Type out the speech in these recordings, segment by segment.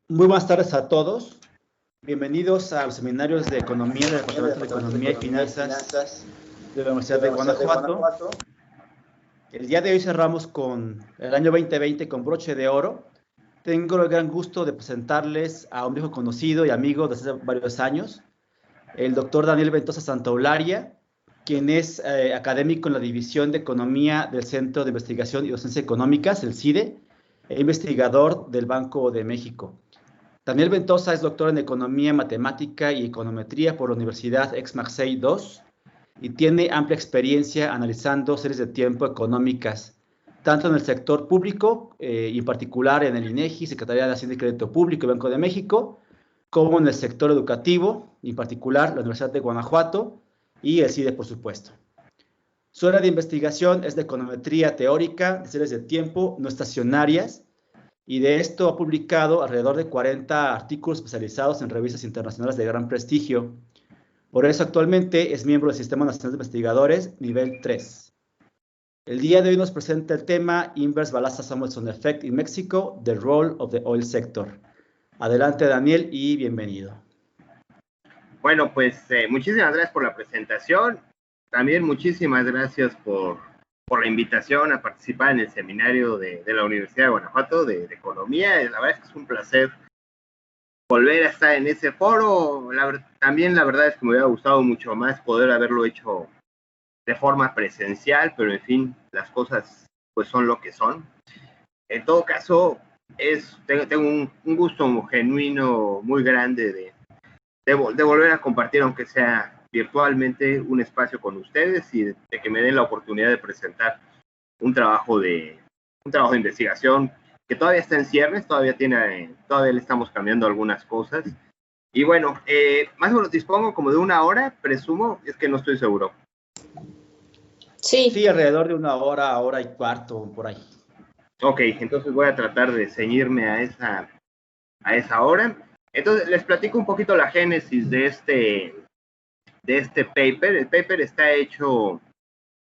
Muy buenas tardes a todos. Bienvenidos a los seminarios de Economía del Departamento de Economía y Finanzas de la Universidad de Guanajuato. El día de hoy cerramos con el año 2020 con broche de oro. Tengo el gran gusto de presentarles a un viejo conocido y amigo desde hace varios años, el doctor Daniel Ventosa Santaolaria, quien es académico en la División de Economía del Centro de Investigación y Docencia Económicas, el CIDE, e investigador del Banco de México. Daniel Ventosa es doctor en Economía, Matemática y Econometría por la Universidad Aix-Marseille II y tiene amplia experiencia analizando series de tiempo económicas, tanto en el sector público y en particular en el INEGI, Secretaría de Hacienda y Crédito Público y Banco de México, como en el sector educativo, en particular la Universidad de Guanajuato y el CIDE, por supuesto. Su área de investigación es de econometría teórica, de series de tiempo no estacionarias, y de esto ha publicado alrededor de 40 artículos especializados en revistas internacionales de gran prestigio. Por eso actualmente es miembro del Sistema Nacional de Investigadores nivel 3. El día de hoy nos presenta el tema Inverse Balassa-Samuelson Effect in Mexico, the role of the oil sector. Adelante, Daniel, y bienvenido. Bueno, pues muchísimas gracias por la presentación. También muchísimas gracias por la invitación a participar en el seminario de la Universidad de Guanajuato de Economía. La verdad es que es un placer volver a estar en ese foro. También la verdad es que me hubiera gustado mucho más poder haberlo hecho de forma presencial, pero en fin, las cosas pues son lo que son. En todo caso, tengo un gusto genuino muy grande de volver a compartir, aunque sea virtualmente, un espacio con ustedes y de que me den la oportunidad de presentar un trabajo de investigación que todavía está en ciernes, todavía le estamos cambiando algunas cosas. Y bueno, más o menos dispongo como de una hora, presumo, es que no estoy seguro. Sí, alrededor de una hora, hora y cuarto, por ahí. Ok, entonces voy a tratar de ceñirme a esa hora. Entonces les platico un poquito la génesis de este paper. El paper está hecho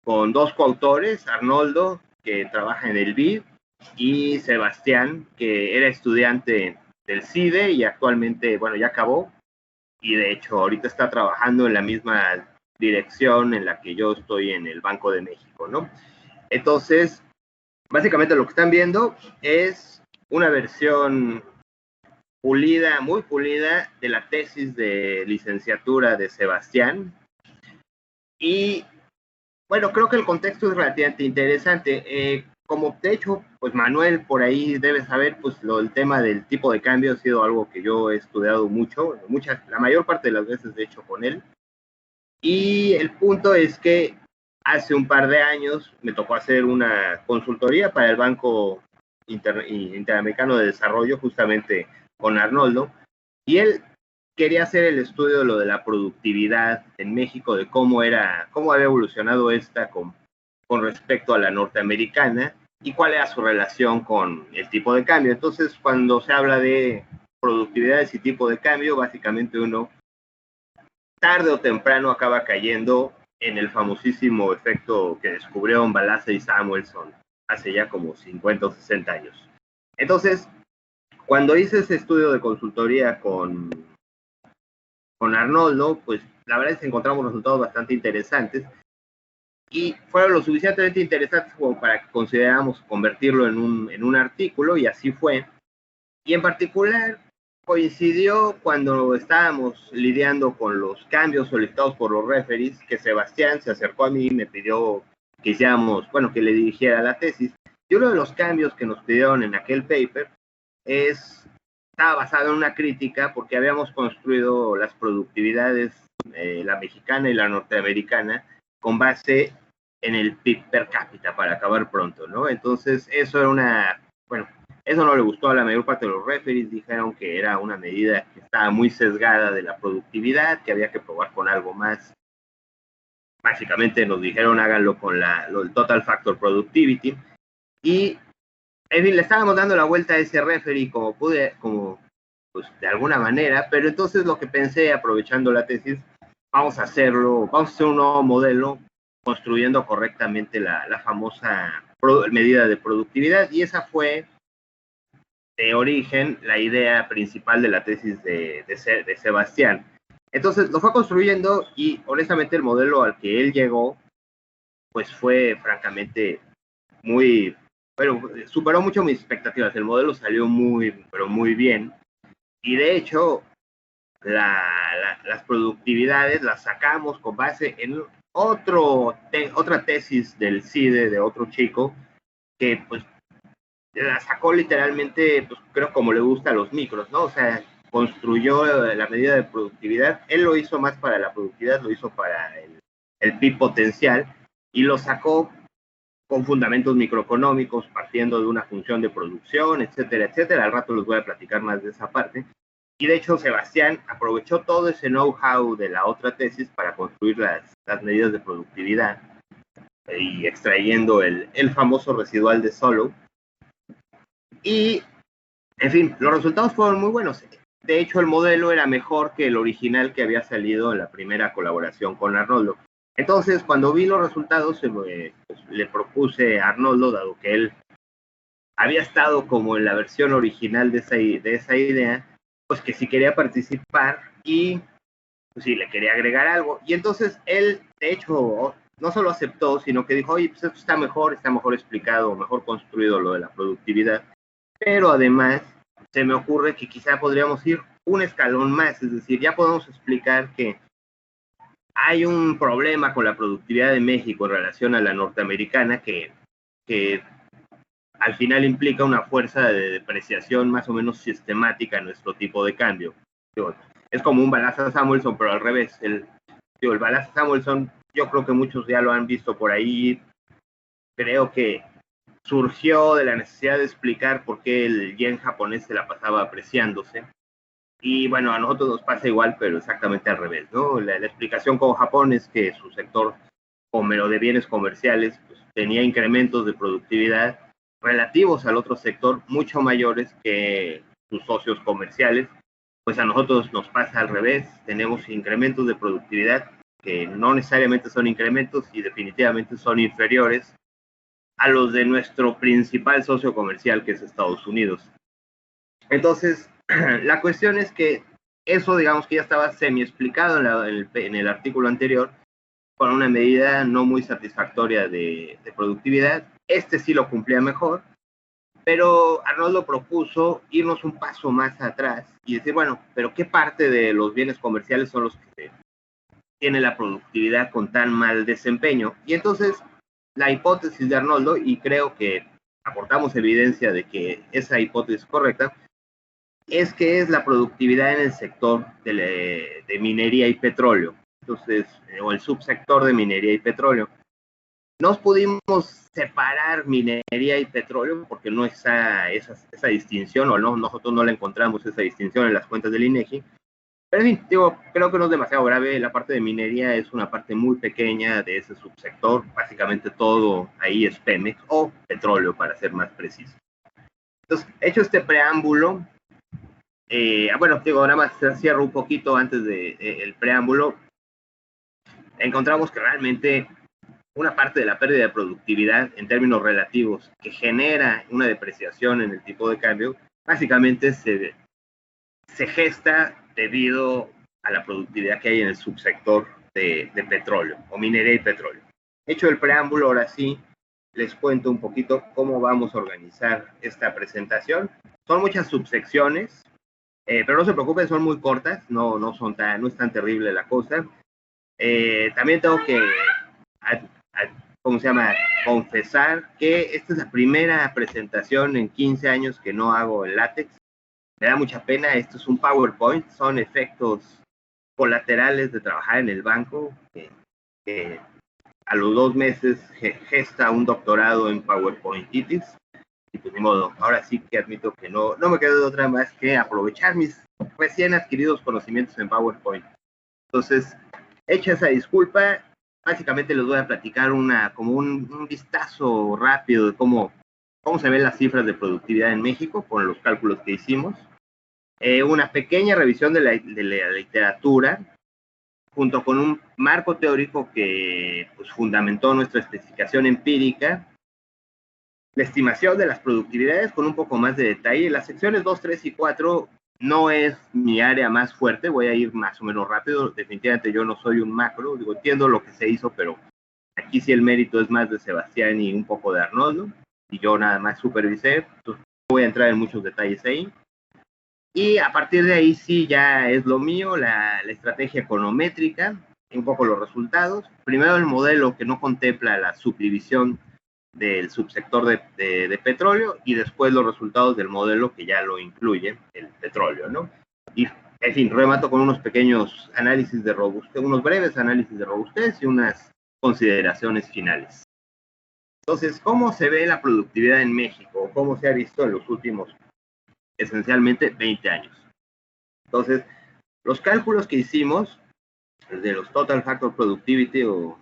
con dos coautores, Arnoldo, que trabaja en el BID, y Sebastián, que era estudiante del CIDE y actualmente, bueno, ya acabó, y de hecho ahorita está trabajando en la misma dirección en la que yo estoy en el Banco de México, ¿no? Entonces, básicamente lo que están viendo es una versión pulida, muy pulida, de la tesis de licenciatura de Sebastián. Y bueno, creo que el contexto es relativamente interesante. Como de hecho, pues Manuel por ahí debe saber, pues el tema del tipo de cambio ha sido algo que yo he estudiado mucho, la mayor parte de las veces de hecho con él. Y el punto es que hace un par de años me tocó hacer una consultoría para el Banco Interamericano de Desarrollo, justamente con Arnoldo, y él quería hacer el estudio de lo de la productividad en México, de cómo había evolucionado esta con respecto a la norteamericana y cuál era su relación con el tipo de cambio. Entonces, cuando se habla de productividades y tipo de cambio, básicamente uno tarde o temprano acaba cayendo en el famosísimo efecto que descubrieron Balassa y Samuelson hace ya como 50 o 60 años. Entonces, cuando hice ese estudio de consultoría con Arnoldo, pues la verdad es que encontramos resultados bastante interesantes y fueron lo suficientemente interesantes como para que consideráramos convertirlo en un artículo, y así fue. Y en particular coincidió cuando estábamos lidiando con los cambios solicitados por los referees, que Sebastián se acercó a mí y me pidió que que le dirigiera la tesis. Y uno de los cambios que nos pidieron en aquel paper estaba basado en una crítica, porque habíamos construido las productividades, la mexicana y la norteamericana, con base en el PIB per cápita, para acabar pronto, ¿no? Entonces, eso no le gustó a la mayor parte de los referees. Dijeron que era una medida que estaba muy sesgada de la productividad, que había que probar con algo más. Básicamente nos dijeron háganlo con el Total Factor Productivity, y en fin, le estábamos dando la vuelta a ese referee como pude, pues de alguna manera, pero entonces lo que pensé, aprovechando la tesis, vamos a hacer un nuevo modelo construyendo correctamente la famosa medida de productividad, y esa fue de origen la idea principal de la tesis de Sebastián. Entonces lo fue construyendo y honestamente el modelo al que él llegó pues fue francamente muy, bueno, superó mucho mis expectativas. El modelo salió pero muy bien. Y de hecho, las productividades las sacamos con base en otra tesis del CIDE de otro chico que pues la sacó literalmente, pues creo como le gusta a los micros, ¿no? O sea, construyó la medida de productividad. Él lo hizo más para la productividad, lo hizo para el PIB potencial y lo sacó con fundamentos microeconómicos, partiendo de una función de producción, etcétera, etcétera. Al rato les voy a platicar más de esa parte. Y de hecho, Sebastián aprovechó todo ese know-how de la otra tesis para construir las medidas de productividad y extrayendo el famoso residual de Solow. Y, en fin, los resultados fueron muy buenos. De hecho, el modelo era mejor que el original que había salido en la primera colaboración con Arnoldo. Entonces, cuando vi los resultados, pues, le propuse a Arnoldo, dado que él había estado como en la versión original de esa idea, pues que si quería participar y pues sí, le quería agregar algo. Y entonces él, de hecho, no solo aceptó, sino que dijo, oye, pues esto está mejor explicado, mejor construido lo de la productividad. Pero además, se me ocurre que quizá podríamos ir un escalón más, es decir, ya podemos explicar que hay un problema con la productividad de México en relación a la norteamericana que al final implica una fuerza de depreciación más o menos sistemática en nuestro tipo de cambio. Es como un Balazs Samuelson, pero al revés. El Balazs Samuelson, yo creo que muchos ya lo han visto por ahí. Creo que surgió de la necesidad de explicar por qué el yen japonés se la pasaba apreciándose. Y bueno, a nosotros nos pasa igual, pero exactamente al revés, ¿no? La explicación con Japón es que su sector de bienes comerciales pues, tenía incrementos de productividad relativos al otro sector mucho mayores que sus socios comerciales. Pues a nosotros nos pasa al revés, tenemos incrementos de productividad que no necesariamente son incrementos y definitivamente son inferiores a los de nuestro principal socio comercial, que es Estados Unidos. Entonces, la cuestión es que eso, digamos que ya estaba semi explicado en el artículo anterior, con una medida no muy satisfactoria de productividad. Este sí lo cumplía mejor, pero Arnoldo propuso irnos un paso más atrás y decir, bueno, pero ¿qué parte de los bienes comerciales son los que tienen la productividad con tan mal desempeño? Y entonces, la hipótesis de Arnoldo, y creo que aportamos evidencia de que esa hipótesis es correcta, es que es la productividad en el sector de minería y petróleo. Entonces, o el subsector de minería y petróleo. Nos pudimos separar minería y petróleo porque no está esa distinción, o no, nosotros no la encontramos esa distinción en las cuentas del INEGI. Pero en fin, creo que no es demasiado grave. La parte de minería es una parte muy pequeña de ese subsector. Básicamente todo ahí es Pemex o petróleo, para ser más preciso. Entonces, hecho este preámbulo, bueno, nada más cierro un poquito antes del preámbulo. Encontramos que realmente una parte de la pérdida de productividad en términos relativos que genera una depreciación en el tipo de cambio, básicamente se gesta debido a la productividad que hay en el subsector de petróleo o minería y petróleo. Hecho el preámbulo, ahora sí, les cuento un poquito cómo vamos a organizar esta presentación. Son muchas subsecciones, pero no se preocupen, son muy cortas, no es tan terrible la cosa. También tengo que confesar que esta es la primera presentación en 15 años que no hago en látex. Me da mucha pena, esto es un PowerPoint, son efectos colaterales de trabajar en el banco, que a los 2 meses gesta un doctorado en PowerPointitis, y pues ni modo, ahora sí que admito que no me quedo de otra más que aprovechar mis recién adquiridos conocimientos en PowerPoint. Entonces, hecha esa disculpa, básicamente les voy a platicar como un vistazo rápido de cómo se ven las cifras de productividad en México con los cálculos que hicimos. Una pequeña revisión de la literatura, junto con un marco teórico que pues, fundamentó nuestra especificación empírica. la estimación de las productividades con un poco más de detalle. Las secciones 2, 3 y 4 no es mi área más fuerte, voy a ir más o menos rápido. Definitivamente yo no soy un macro, digo, entiendo lo que se hizo, pero aquí sí el mérito es más de Sebastián y un poco de Arnoldo, y yo nada más supervisé, entonces no voy a entrar en muchos detalles ahí. Y a partir de ahí sí ya es lo mío, la estrategia econométrica, un poco los resultados. Primero el modelo que no contempla la subdivisión del subsector de petróleo, y después los resultados del modelo que ya lo incluye el petróleo, ¿no? Y, en fin, remato con unos pequeños análisis de robustez, unos breves análisis de robustez y unas consideraciones finales. Entonces, ¿cómo se ve la productividad en México? ¿Cómo se ha visto en los últimos, esencialmente, 20 años? Entonces, los cálculos que hicimos, de los Total Factor Productivity, o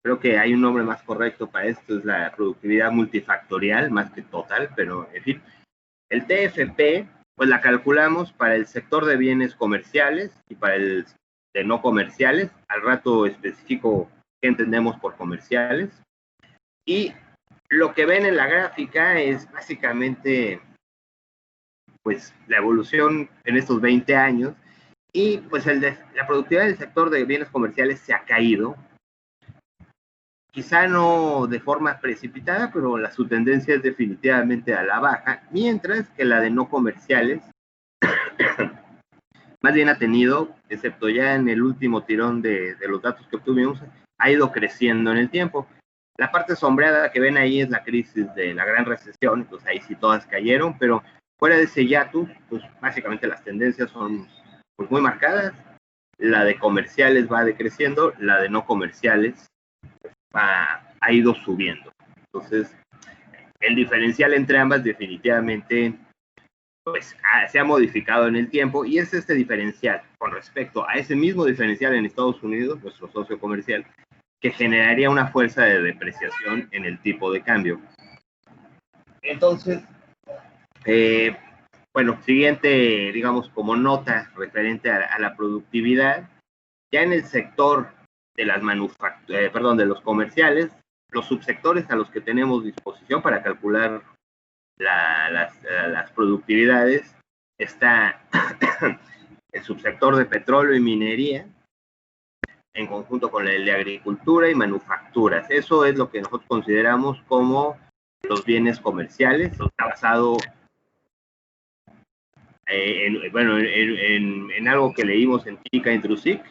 creo que hay un nombre más correcto para esto, es la productividad multifactorial, más que total, pero en fin. El TFP, pues la calculamos para el sector de bienes comerciales y para el de no comerciales. Al rato especifico qué entendemos por comerciales. Y lo que ven en la gráfica es básicamente, pues, la evolución en estos 20 años. Y pues la productividad del sector de bienes comerciales se ha caído. Quizá no de forma precipitada, pero su tendencia es definitivamente a la baja, mientras que la de no comerciales más bien ha tenido, excepto ya en el último tirón de los datos que obtuvimos, ha ido creciendo en el tiempo. La parte sombreada que ven ahí es la crisis de la gran recesión, pues ahí sí todas cayeron, pero fuera de ese hiatus, pues básicamente las tendencias son pues muy marcadas. La de comerciales va decreciendo, la de no comerciales ha ido subiendo. Entonces, el diferencial entre ambas definitivamente pues, se ha modificado en el tiempo, y es este diferencial con respecto a ese mismo diferencial en Estados Unidos, nuestro socio comercial, que generaría una fuerza de depreciación en el tipo de cambio. Entonces, bueno, siguiente, digamos, como nota referente a la productividad, ya en el sector de las de los comerciales, los subsectores a los que tenemos disposición para calcular las productividades, está el subsector de petróleo y minería, en conjunto con el de agricultura y manufacturas. Eso es lo que nosotros consideramos como los bienes comerciales. Está basado en algo que leímos en Física Intrusic.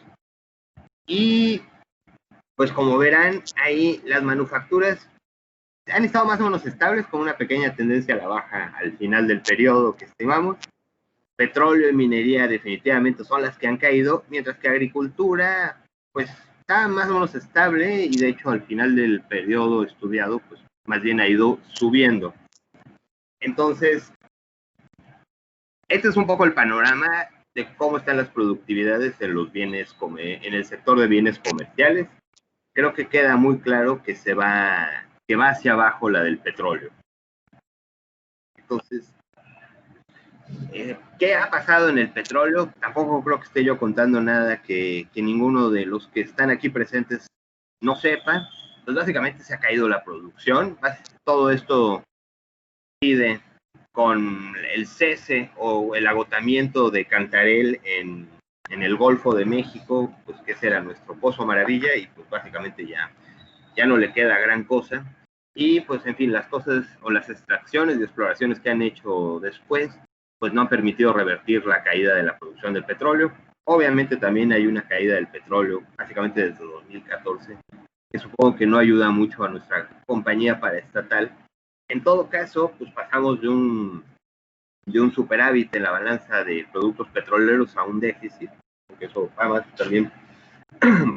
Y pues como verán, ahí las manufacturas han estado más o menos estables, con una pequeña tendencia a la baja al final del periodo que estimamos. Petróleo y minería definitivamente son las que han caído, mientras que agricultura pues está más o menos estable, y de hecho al final del periodo estudiado pues más bien ha ido subiendo. Entonces, este es un poco el panorama de cómo están las productividades en los bienes, en el sector de bienes comerciales. Creo que queda muy claro que va hacia abajo la del petróleo. Entonces, ¿qué ha pasado en el petróleo? Tampoco creo que esté yo contando nada que ninguno de los que están aquí presentes no sepa. Pues básicamente se ha caído la producción. Todo esto coincide con el cese o el agotamiento de Cantarell en el Golfo de México, pues que ese era nuestro pozo maravilla, y pues básicamente ya no le queda gran cosa. Y pues en fin, las cosas o las extracciones y exploraciones que han hecho después pues no han permitido revertir la caída de la producción del petróleo. Obviamente también hay una caída del petróleo básicamente desde 2014, que supongo que no ayuda mucho a nuestra compañía paraestatal. En todo caso, pues pasamos de un superávit en la balanza de productos petroleros a un déficit, porque eso además también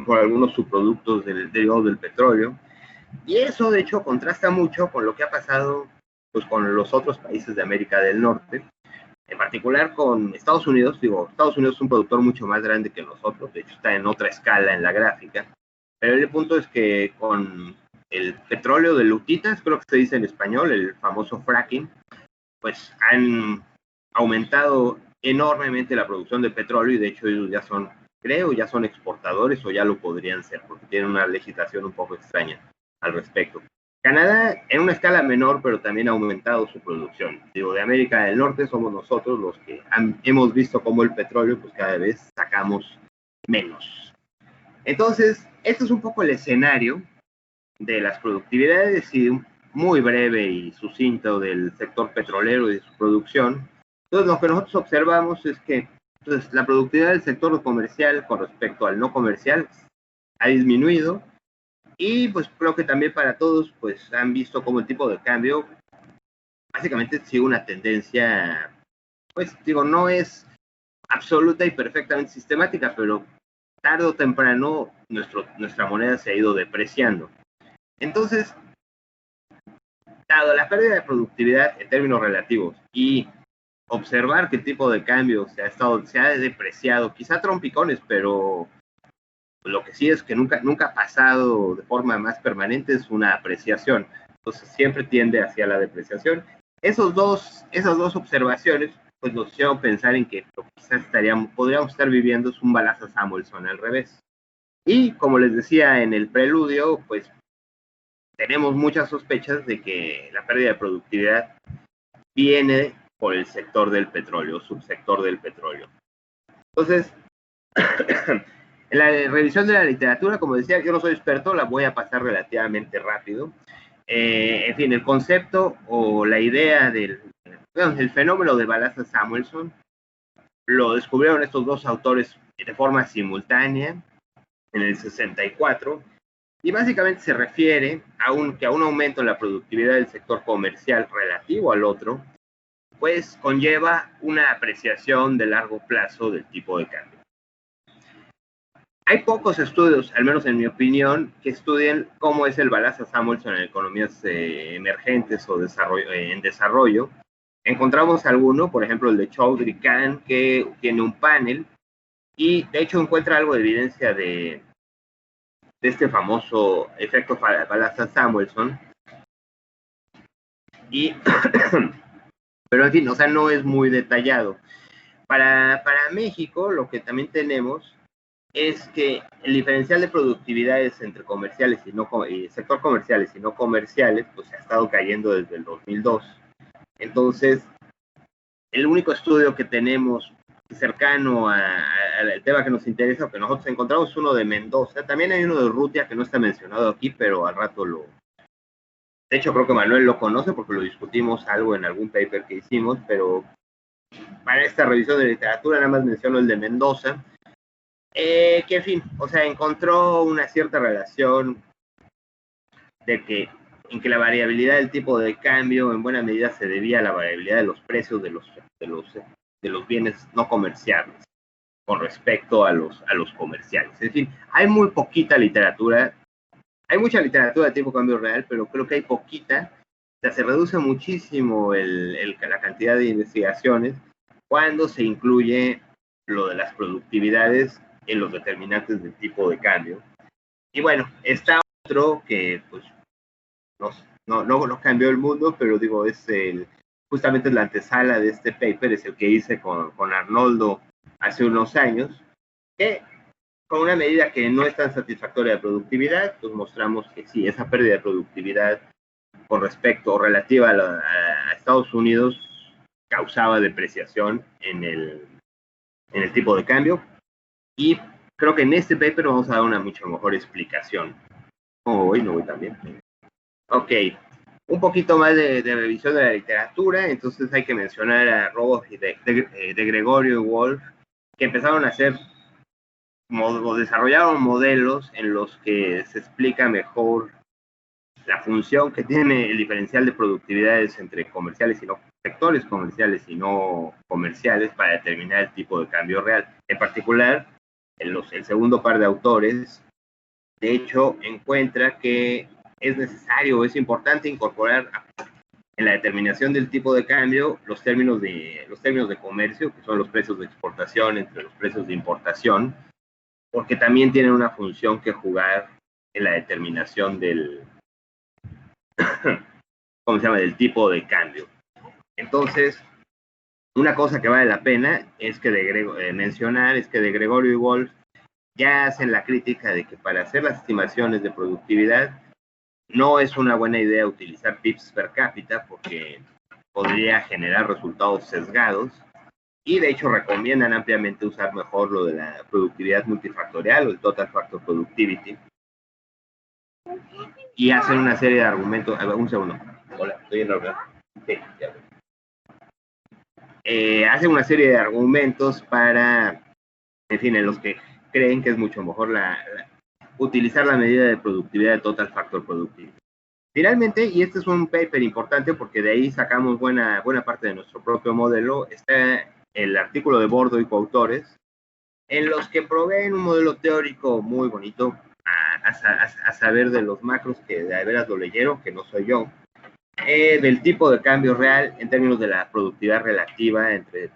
por algunos subproductos derivados del petróleo. Y eso de hecho contrasta mucho con lo que ha pasado pues con los otros países de América del Norte, en particular con Estados Unidos. Digo, Estados Unidos es un productor mucho más grande que nosotros, de hecho está en otra escala en la gráfica, pero el punto es que con el petróleo de lutitas, creo que se dice en español, el famoso fracking, pues han aumentado enormemente la producción de petróleo, y de hecho ellos ya son exportadores, o ya lo podrían ser, porque tienen una legislación un poco extraña al respecto. Canadá en una escala menor, pero también ha aumentado su producción. Digo, de América del Norte somos nosotros los que hemos visto cómo el petróleo, pues cada vez sacamos menos. Entonces, este es un poco el escenario de las productividades y muy breve y sucinto del sector petrolero y de su producción. Entonces, lo que nosotros observamos es que pues, la productividad del sector comercial con respecto al no comercial ha disminuido. Y pues creo que también para todos pues han visto cómo el tipo de cambio básicamente sigue una tendencia, pues digo, no es absoluta y perfectamente sistemática, pero tarde o temprano nuestra moneda se ha ido depreciando. Entonces, dado la pérdida de productividad en términos relativos y observar que el tipo de cambio se ha depreciado, quizá trompicones, pero lo que sí es que nunca ha pasado de forma más permanente es una apreciación. Entonces siempre tiende hacia la depreciación. Esas dos observaciones pues nos hicieron pensar en que quizás podríamos estar viviendo es un Balazs Samuelson al revés. Y como les decía en el preludio, pues tenemos muchas sospechas de que la pérdida de productividad viene por el sector del petróleo, subsector del petróleo. Entonces, en la revisión de la literatura, como decía, yo no soy experto, la voy a pasar relativamente rápido. En fin, el concepto o la idea del fenómeno de Balazs Samuelson lo descubrieron estos dos autores de forma simultánea en el 64 y básicamente se refiere que a un aumento en la productividad del sector comercial relativo al otro, pues conlleva una apreciación de largo plazo del tipo de cambio. Hay pocos estudios, al menos en mi opinión, que estudien cómo es el Balazs Samuelson en economías emergentes o en desarrollo. Encontramos alguno, por ejemplo el de Chaudhry Khan, que tiene un panel y de hecho encuentra algo de evidencia de este famoso efecto Balazs Samuelson. Pero en fin, o sea, no es muy detallado. Para México, lo que también tenemos es que el diferencial de productividades entre comerciales y sector comerciales y no comerciales, pues ha estado cayendo desde el 2002. Entonces, el único estudio que tenemos cercano al tema que nos interesa, o que nosotros encontramos, es uno de Mendoza. También hay uno de Urrutia que no está mencionado aquí, pero al rato de hecho, creo que Manuel lo conoce porque lo discutimos algo en algún paper que hicimos, pero para esta revisión de literatura nada más menciono el de Mendoza. Que en fin, o sea, encontró una cierta relación en que la variabilidad del tipo de cambio en buena medida se debía a la variabilidad de los precios de los bienes no comerciables con respecto a los comerciales. Es decir, hay muy poquita literatura, hay mucha literatura de tipo cambio real, pero creo que hay poquita, o sea, se reduce muchísimo la cantidad de investigaciones cuando se incluye lo de las productividades en los determinantes del tipo de cambio. Y bueno, está otro que pues no cambió el mundo, pero digo, es justamente la antesala de este paper, es el que hice con Arnoldo hace unos años, que con una medida que no es tan satisfactoria de productividad, pues mostramos que sí, esa pérdida de productividad con respecto o relativa a Estados Unidos causaba depreciación en el tipo de cambio. Y creo que en este paper vamos a dar una mucho mejor explicación. Hoy no voy también. Ok, un poquito más de revisión de la literatura. Entonces hay que mencionar a Rogoff y de Gregorio y Wolf, que empezaron a hacer o desarrollaron modelos en los que se explica mejor la función que tiene el diferencial de productividades entre comerciales y no sectores comerciales y no comerciales para determinar el tipo de cambio real. En particular, el segundo par de autores, de hecho, encuentra que es necesario, es importante incorporar en la determinación del tipo de cambio los términos de comercio, que son los precios de exportación entre los precios de importación, porque también tienen una función que jugar en la determinación del ¿cómo se llama?, del tipo de cambio. Entonces, una cosa que vale la pena es que mencionar es que de Gregorio y Wolf ya hacen la crítica de que para hacer las estimaciones de productividad no es una buena idea utilizar pips per cápita porque podría generar resultados sesgados, y de hecho recomiendan ampliamente usar mejor lo de la productividad multifactorial o el Total Factor Productivity, y hacen una serie de argumentos. Un segundo. Hola, estoy en la reunión. Sí, ya. Hacen una serie de argumentos para, en fin, en los que creen que es mucho mejor utilizar la medida de productividad de Total Factor Productivity. Finalmente, y este es un paper importante porque de ahí sacamos buena parte de nuestro propio modelo, está el artículo de Bordo y coautores, en los que proveen un modelo teórico muy bonito, a saber de los macros, que de veras lo leyeron, que no soy yo, del tipo de cambio real en términos de la productividad relativa entre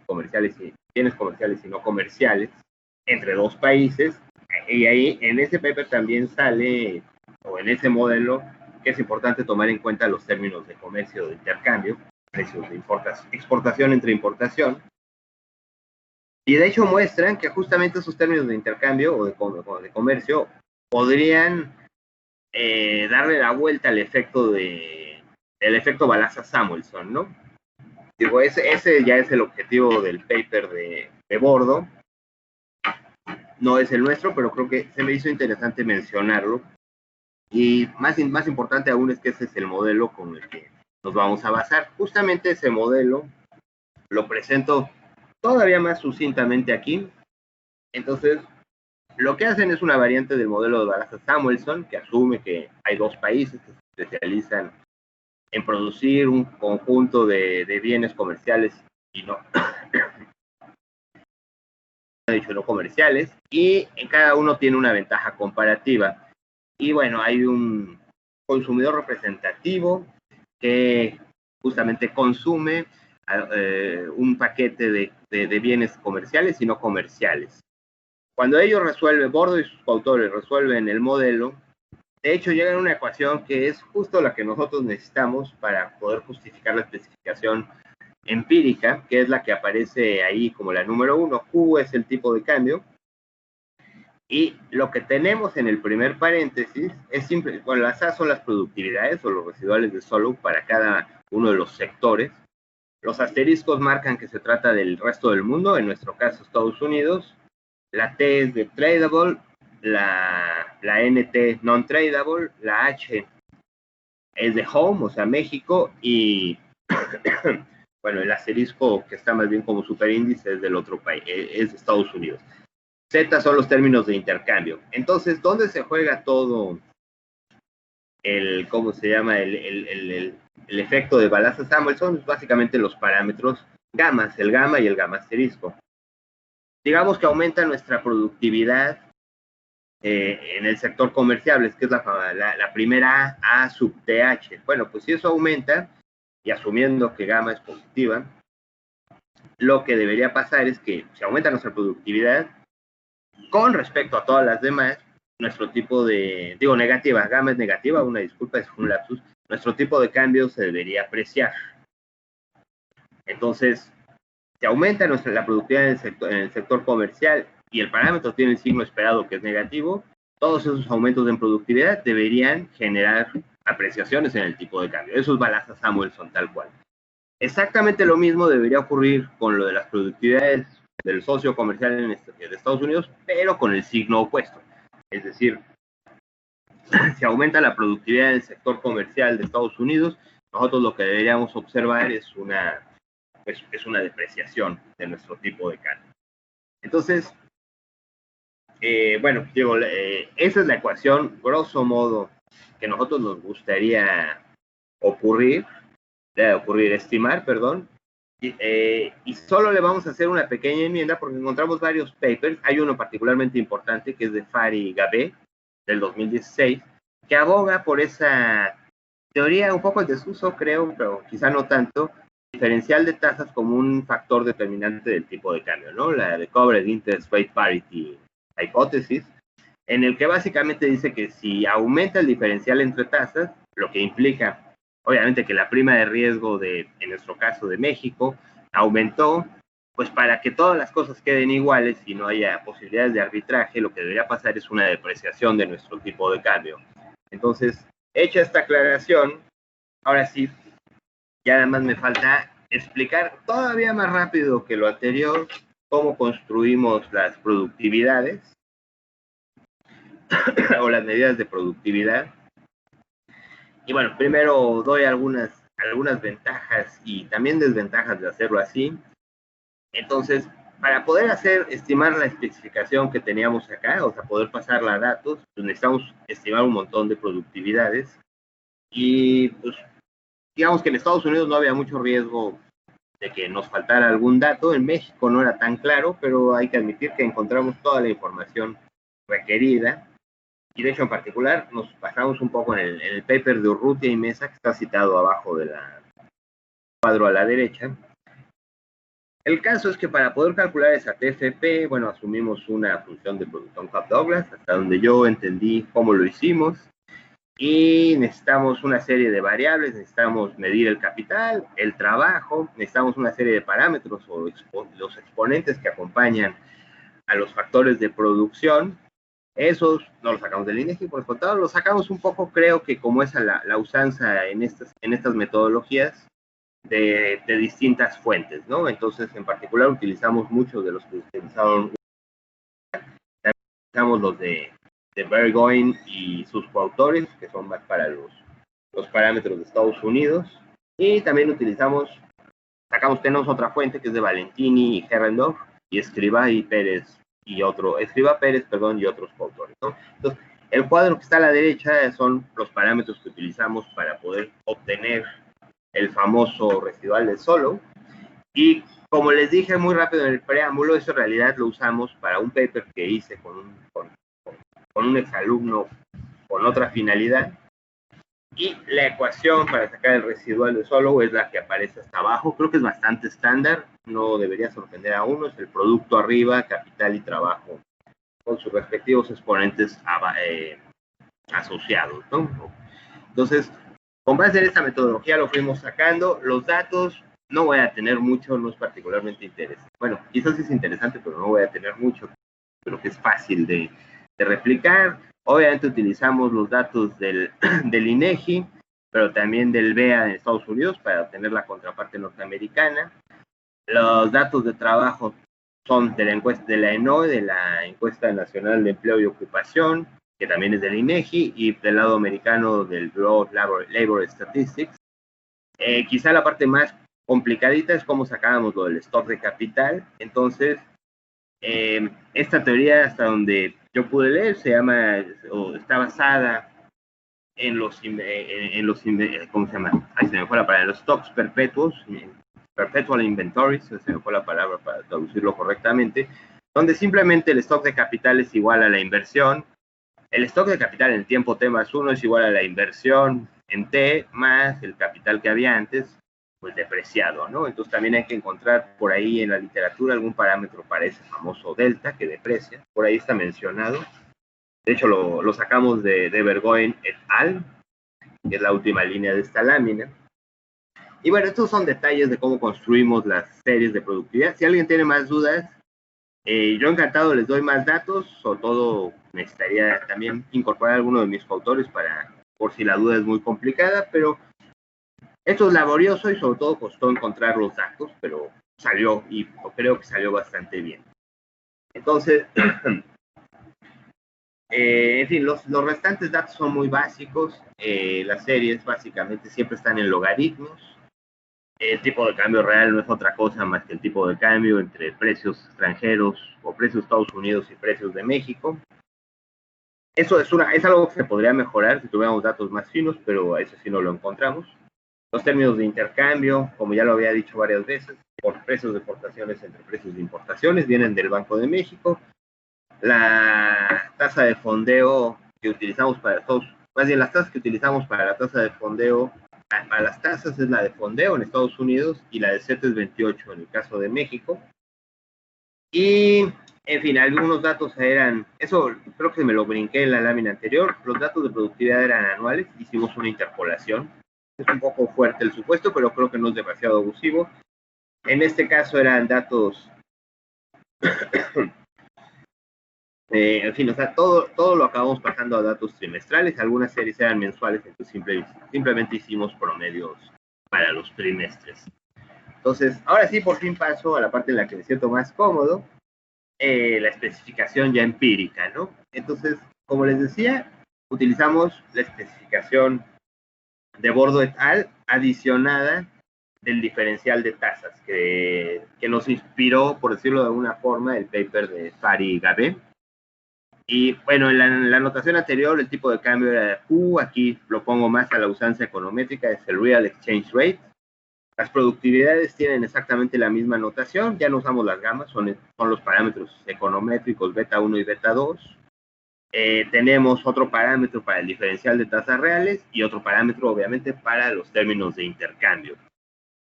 bienes comerciales y no comerciales, entre dos países, y ahí en ese paper también sale, o en ese modelo, que es importante tomar en cuenta los términos de comercio, de intercambio, precios de exportación entre importación, y de hecho muestran que justamente esos términos de intercambio o de comercio podrían darle la vuelta al efecto el efecto Balazs-Samuelson, ¿no? Digo, ese ya es el objetivo del paper de Bordo. No es el nuestro, pero creo que se me hizo interesante mencionarlo. Y más importante aún es que ese es el modelo con el que nos vamos a basar. Justamente ese modelo lo presento todavía más sucintamente aquí. Entonces, lo que hacen es una variante del modelo de Balazs-Samuelson, que asume que hay dos países que se especializan en producir un conjunto de bienes comerciales y no comerciales, y en cada uno tiene una ventaja comparativa. Y bueno, hay un consumidor representativo que justamente consume un paquete de bienes comerciales y no comerciales. Cuando ellos Bordo y sus autores resuelven el modelo, de hecho llegan a una ecuación que es justo la que nosotros necesitamos para poder justificar la especificación empírica, que es la que aparece ahí como la número 1. Q es el tipo de cambio, y lo que tenemos en el primer paréntesis es simple. Bueno, las A son las productividades o los residuales de Solow para cada uno de los sectores. Los asteriscos marcan que se trata del resto del mundo, en nuestro caso Estados Unidos. La T es de tradable, la NT non-tradable, la H es de home, o sea, México, y bueno, el asterisco que está más bien como superíndice es del otro país, es de Estados Unidos. Z son los términos de intercambio. Entonces, ¿dónde se juega todo ¿cómo se llama? El efecto de Balazs-Samuelson? Básicamente los parámetros gamas, el gamma y el gamma asterisco. Digamos que aumenta nuestra productividad en el sector comercial, que es la primera A sub TH. Bueno, pues si eso aumenta, y asumiendo que gamma es positiva, lo que debería pasar es que si aumenta nuestra productividad, con respecto a todas las demás, nuestro tipo negativa, gamma es negativa, una disculpa, es un lapsus, nuestro tipo de cambio se debería apreciar. Entonces, si aumenta la productividad en el sector comercial y el parámetro tiene el signo esperado que es negativo, todos esos aumentos en productividad deberían generar apreciaciones en el tipo de cambio. Eso es Balazs-Samuelson tal cual. Exactamente lo mismo debería ocurrir con lo de las productividades del socio comercial de Estados Unidos, pero con el signo opuesto. Es decir, si aumenta la productividad del sector comercial de Estados Unidos, nosotros lo que deberíamos observar es una depreciación de nuestro tipo de cambio. Entonces, bueno, digo, esa es la ecuación, grosso modo, que nosotros nos gustaría estimar, y solo le vamos a hacer una pequeña enmienda porque encontramos varios papers. Hay uno particularmente importante que es de Fari y Gabé del 2016, que aboga por esa teoría un poco en desuso, creo, pero quizá no tanto, diferencial de tasas como un factor determinante del tipo de cambio, ¿no? La de Covered Interest Rate Parity hipótesis, en el que básicamente dice que si aumenta el diferencial entre tasas, lo que implica obviamente que la prima de riesgo en nuestro caso de México, aumentó, pues para que todas las cosas queden iguales y no haya posibilidades de arbitraje, lo que debería pasar es una depreciación de nuestro tipo de cambio. Entonces, Hecha esta aclaración, ahora sí, ya nada más me falta explicar todavía más rápido que lo anterior cómo construimos las productividades o las medidas de productividad. Y bueno, primero doy algunas ventajas y también desventajas de hacerlo así. Entonces, para poder estimar la especificación que teníamos acá, o sea, poder pasarla a datos, pues necesitamos estimar un montón de productividades. Y pues, digamos que en Estados Unidos no había mucho riesgo de que nos faltara algún dato. En México no era tan claro, pero hay que admitir que encontramos toda la información requerida. Y de hecho, en particular, nos pasamos un poco en el paper de Urrutia y Mesa, que está citado abajo del cuadro a la derecha. El caso es que para poder calcular esa TFP, bueno, asumimos una función de Produkton-Cobb-Douglas, hasta donde yo entendí cómo lo hicimos, y necesitamos una serie de variables, necesitamos medir el capital, el trabajo, necesitamos una serie de parámetros o los exponentes que acompañan a los factores de producción. Esos no los sacamos del INEGI, por descontado, los sacamos un poco, creo que como es la usanza en estas metodologías, de distintas fuentes, ¿no? Entonces, en particular, utilizamos muchos de los que utilizaron, utilizamos los de Burgoyne y sus coautores, que son más para los parámetros de Estados Unidos, y también tenemos otra fuente que es de Valentini y Herrendorf, y Escrivá Pérez, y otros coautores, ¿no? Entonces, el cuadro que está a la derecha son los parámetros que utilizamos para poder obtener el famoso residual de Solow. Y como les dije muy rápido en el preámbulo, eso en realidad lo usamos para un paper que hice con un exalumno con otra finalidad. Y la ecuación para sacar el residual de Solow es la que aparece hasta abajo. Creo que es bastante estándar, no debería sorprender a uno. Es el producto arriba, capital y trabajo, con sus respectivos exponentes asociados, ¿no? Entonces, con base en esta metodología lo fuimos sacando. Los datos no voy a tener mucho, no es particularmente interesante. Bueno, quizás es interesante, pero no voy a tener mucho. Creo que es fácil de replicar. Obviamente utilizamos los datos del INEGI, pero también del BEA en Estados Unidos para obtener la contraparte norteamericana. Los datos de trabajo son de la encuesta de la ENOE, de la Encuesta Nacional de Empleo y Ocupación, que también es del INEGI, y del lado americano del Bureau of Labor Statistics. Quizá la parte más complicadita es cómo sacábamos lo del stock de capital. Entonces, esta teoría, hasta donde yo pude leer, está basada en los ¿cómo se llama? Ahí se me fue la palabra, los stocks perpetuos, perpetual inventories, se me fue la palabra para traducirlo correctamente, donde simplemente el stock de capital es igual a la inversión. El stock de capital en el tiempo T más 1 es igual a la inversión en T más el capital que había antes, pues depreciado, ¿no? Entonces también hay que encontrar por ahí en la literatura algún parámetro para ese famoso delta que deprecia. Por ahí está mencionado. De hecho, lo sacamos de Burgoyne et al., que es la última línea de esta lámina. Y bueno, estos son detalles de cómo construimos las series de productividad. Si alguien tiene más dudas, yo encantado les doy más datos, sobre todo necesitaría también incorporar a alguno de mis coautores por si la duda es muy complicada, pero esto es laborioso y sobre todo costó encontrar los datos, pero salió y creo que salió bastante bien. Entonces, en fin, los restantes datos son muy básicos. Las series básicamente siempre están en logaritmos. El tipo de cambio real no es otra cosa más que el tipo de cambio entre precios extranjeros o precios de Estados Unidos y precios de México. Eso es algo que se podría mejorar si tuviéramos datos más finos, pero eso sí no lo encontramos. Los términos de intercambio, como ya lo había dicho varias veces, por precios de exportaciones entre precios de importaciones, vienen del Banco de México. La tasa de fondeo que utilizamos para todos, más bien las tasas que utilizamos para la tasa de fondeo, para las tasas es la de fondeo en Estados Unidos y la de CETES 28 en el caso de México. Y, en fin, algunos datos eran, eso creo que me lo brinqué en la lámina anterior, los datos de productividad eran anuales, hicimos una interpolación. Es un poco fuerte el supuesto, pero creo que no es demasiado abusivo. En este caso eran datos En fin, o sea, todo lo acabamos pasando a datos trimestrales, algunas series eran mensuales, entonces simplemente hicimos promedios para los trimestres. Entonces, ahora sí, por fin paso a la parte en la que me siento más cómodo, la especificación ya empírica, ¿no? Entonces, como les decía, utilizamos la especificación de Bordo et al, adicionada del diferencial de tasas, que nos inspiró, por decirlo de alguna forma, el paper de Fari y Gabé. Y bueno, en la anotación anterior el tipo de cambio era Q, aquí lo pongo más a la usanza econométrica, es el Real Exchange Rate. Las productividades tienen exactamente la misma notación, ya no usamos las gamas, son los parámetros econométricos beta 1 y beta 2. Tenemos otro parámetro para el diferencial de tasas reales y otro parámetro obviamente para los términos de intercambio.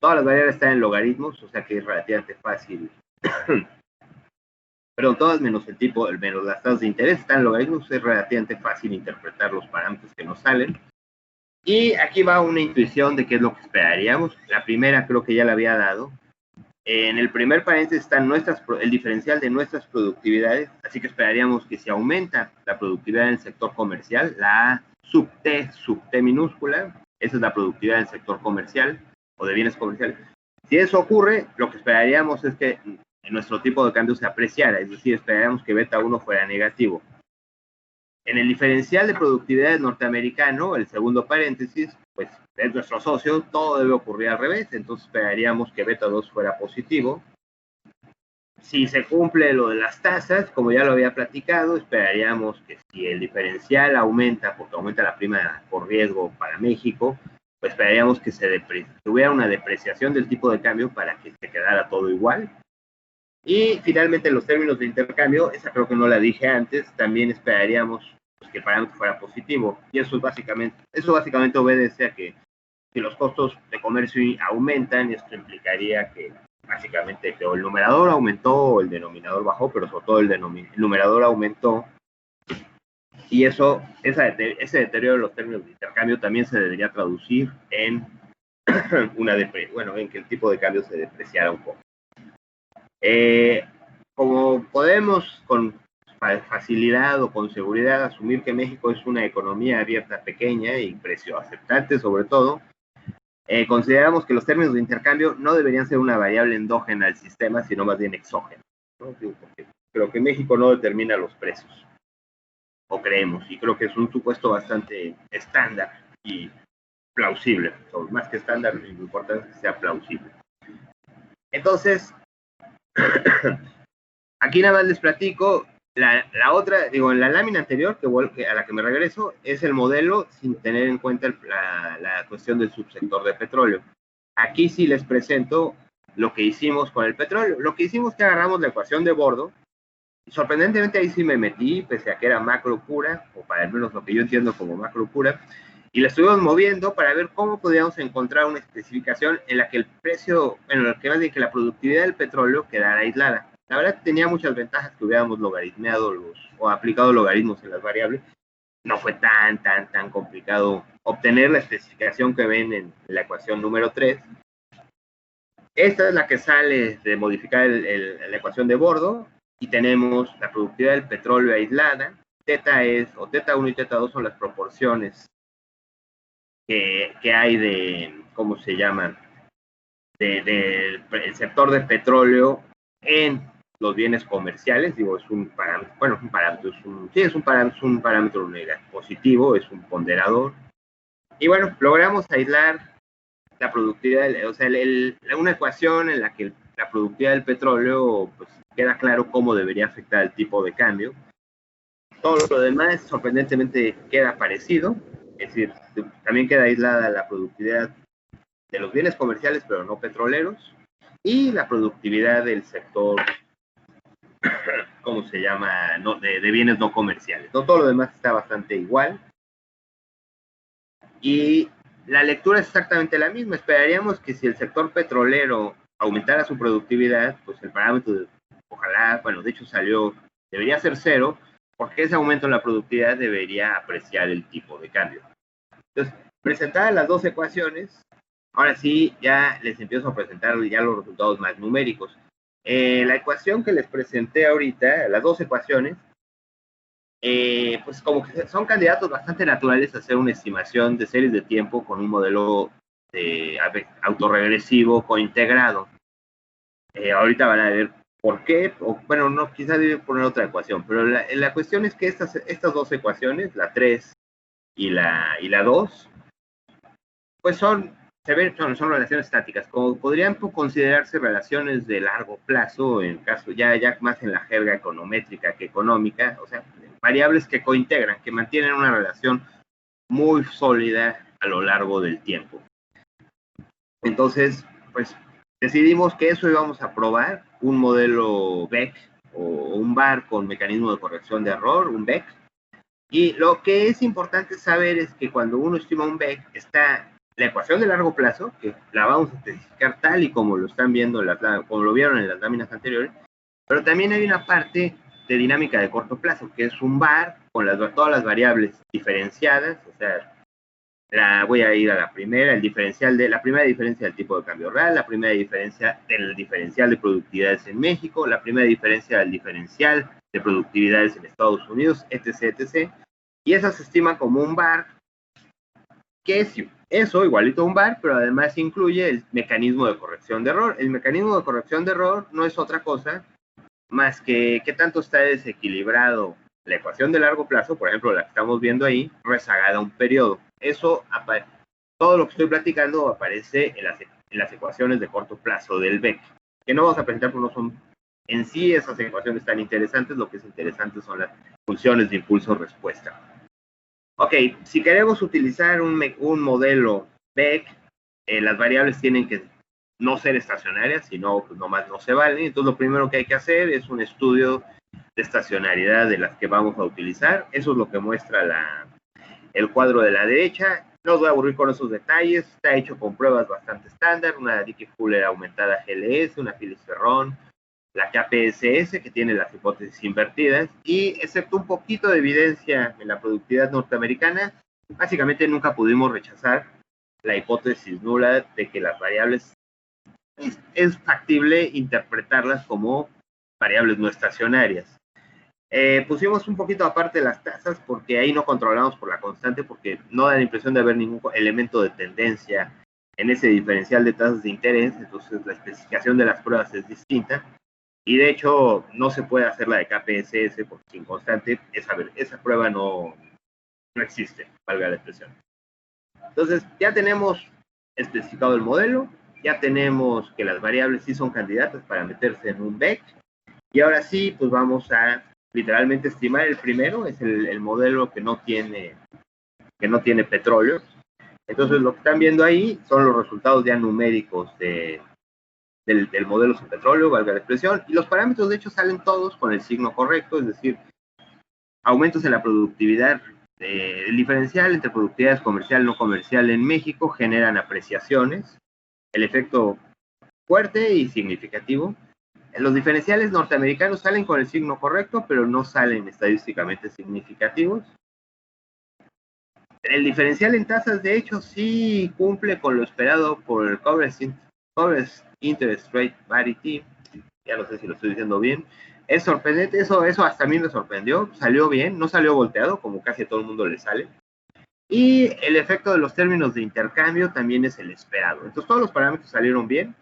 Todas las variables están en logaritmos, o sea que es relativamente fácil. Perdón, todas menos menos las tasas de interés están en logaritmos, es relativamente fácil interpretar los parámetros que nos salen. Y aquí va una intuición de qué es lo que esperaríamos. La primera creo que ya la había dado. En el primer paréntesis está el diferencial de nuestras productividades, así que esperaríamos que si aumenta la productividad en el sector comercial, la A sub T minúscula, esa es la productividad del sector comercial o de bienes comerciales. Si eso ocurre, lo que esperaríamos es que nuestro tipo de cambio se apreciara, es decir, esperaríamos que beta 1 fuera negativo. En el diferencial de productividad norteamericano, el segundo paréntesis, pues es nuestro socio, todo debe ocurrir al revés, entonces esperaríamos que beta 2 fuera positivo. Si se cumple lo de las tasas, como ya lo había platicado, esperaríamos que si el diferencial aumenta, porque aumenta la prima por riesgo para México, pues esperaríamos que hubiera una depreciación del tipo de cambio para que se quedara todo igual. Y finalmente los términos de intercambio, esa creo que no la dije antes, también esperaríamos pues, que el parámetro fuera positivo. Y eso básicamente obedece a que si los costos de comercio aumentan, esto implicaría que básicamente que o el numerador aumentó o el denominador bajó, pero sobre todo el numerador aumentó. Y ese deterioro de los términos de intercambio también se debería traducir en en que el tipo de cambio se depreciara un poco. Como podemos con facilidad o con seguridad asumir que México es una economía abierta pequeña y precio aceptante sobre todo, consideramos que los términos de intercambio no deberían ser una variable endógena al sistema, sino más bien exógena, ¿no? Porque creo que México no determina los precios, o creemos, y creo que es un supuesto bastante estándar y plausible, o más que estándar, lo importante es que sea plausible. Entonces, aquí nada más les platico, la otra, en la lámina anterior, a la que me regreso, es el modelo sin tener en cuenta la cuestión del subsector de petróleo. Aquí sí les presento lo que hicimos con el petróleo. Lo que hicimos es que agarramos la ecuación de Bordo, y sorprendentemente ahí sí me metí, pese a que era macro pura, o para al menos lo que yo entiendo como macro pura, y la estuvimos moviendo para ver cómo podíamos encontrar una especificación en la que el precio, que la productividad del petróleo quedara aislada. La verdad tenía muchas ventajas que hubiéramos logaritmeado o aplicado logaritmos en las variables. No fue tan complicado obtener la especificación que ven en la ecuación número 3. Esta es la que sale de modificar la ecuación de Bordo, y tenemos la productividad del petróleo aislada. Teta 1 y teta 2 son las proporciones que hay de, ¿cómo se llama? Del sector de petróleo en los bienes comerciales. Es un parámetro, es un parámetro positivo, es un ponderador. Y bueno, logramos aislar la productividad, una ecuación en la que la productividad del petróleo, pues queda claro cómo debería afectar el tipo de cambio. Todo lo demás sorprendentemente queda parecido, es decir, también queda aislada la productividad de los bienes comerciales, pero no petroleros, y la productividad del sector, ¿cómo se llama? De bienes no comerciales. Todo lo demás está bastante igual. Y la lectura es exactamente la misma. Esperaríamos que si el sector petrolero aumentara su productividad, pues el parámetro, ojalá, de hecho debería ser 0, porque ese aumento en la productividad debería apreciar el tipo de cambio. Entonces, presentadas las dos ecuaciones, ahora sí ya les empiezo a presentar ya los resultados más numéricos. La ecuación que les presenté ahorita, las dos ecuaciones, pues como que son candidatos bastante naturales a hacer una estimación de series de tiempo con un modelo autorregresivo cointegrado. Ahorita van a ver por qué, o bueno, no, quizás debe poner otra ecuación, pero la cuestión es que estas dos ecuaciones, la 3 y la 2, pues son relaciones estáticas, como podrían considerarse relaciones de largo plazo, en caso ya más en la jerga econométrica que económica, o sea, variables que cointegran, que mantienen una relación muy sólida a lo largo del tiempo. Entonces, pues decidimos que eso íbamos a probar, un modelo BEC o un VAR con mecanismo de corrección de error, un BEC. Y lo que es importante saber es que cuando uno estima un BEC, está la ecuación de largo plazo, que la vamos a especificar tal y como lo están viendo, como lo vieron en las láminas anteriores, pero también hay una parte de dinámica de corto plazo, que es un VAR con todas las variables diferenciadas, o sea, voy a ir a la primera, la primera diferencia del tipo de cambio real, la primera diferencia del diferencial de productividades en México, la primera diferencia del diferencial de productividades en Estados Unidos, etc., etc. Y esa se estima como un VAR, que es eso, igualito a un VAR, pero además incluye el mecanismo de corrección de error. El mecanismo de corrección de error no es otra cosa más que qué tanto está desequilibrado la ecuación de largo plazo, por ejemplo, la que estamos viendo ahí, rezagada a un periodo. Eso, todo lo que estoy platicando aparece en las ecuaciones de corto plazo del BEC, que no vamos a presentar porque no son en sí esas ecuaciones tan interesantes, lo que es interesante son las funciones de impulso-respuesta. Ok, si queremos utilizar un modelo BEC, las variables tienen que no ser estacionarias, sino pues nomás no se valen. Entonces lo primero que hay que hacer es un estudio de estacionariedad de las que vamos a utilizar. Eso es lo que muestra el cuadro de la derecha. No os voy a aburrir con esos detalles. Está hecho con pruebas bastante estándar, una Dickey-Fuller aumentada GLS, una Phillips-Ferron, la KPSS, que tiene las hipótesis invertidas, y excepto un poquito de evidencia en la productividad norteamericana, básicamente nunca pudimos rechazar la hipótesis nula de que las variables es factible interpretarlas como variables no estacionarias. Pusimos un poquito aparte las tasas porque ahí no controlamos por la constante, porque no da la impresión de haber ningún elemento de tendencia en ese diferencial de tasas de interés. Entonces la especificación de las pruebas es distinta, y de hecho no se puede hacer la de KPSS porque sin constante esa prueba no existe, valga la expresión. Entonces ya tenemos especificado el modelo, ya tenemos que las variables sí son candidatas para meterse en un BEC, y ahora sí, pues vamos a literalmente estimar el primero, es el modelo que no tiene petróleo. Entonces lo que están viendo ahí son los resultados ya numéricos del modelo sin petróleo, valga la expresión, y los parámetros de hecho salen todos con el signo correcto, es decir, aumentos en la productividad. El diferencial entre productividad comercial y no comercial en México generan apreciaciones, el efecto fuerte y significativo. Los diferenciales norteamericanos salen con el signo correcto, pero no salen estadísticamente significativos. El diferencial en tasas, de hecho, sí cumple con lo esperado por el Coverage Interest Rate Parity. Ya no sé si lo estoy diciendo bien. Es sorprendente, eso hasta a mí me sorprendió. Salió bien, no salió volteado, como casi a todo el mundo le sale. Y el efecto de los términos de intercambio también es el esperado. Entonces todos los parámetros salieron bien.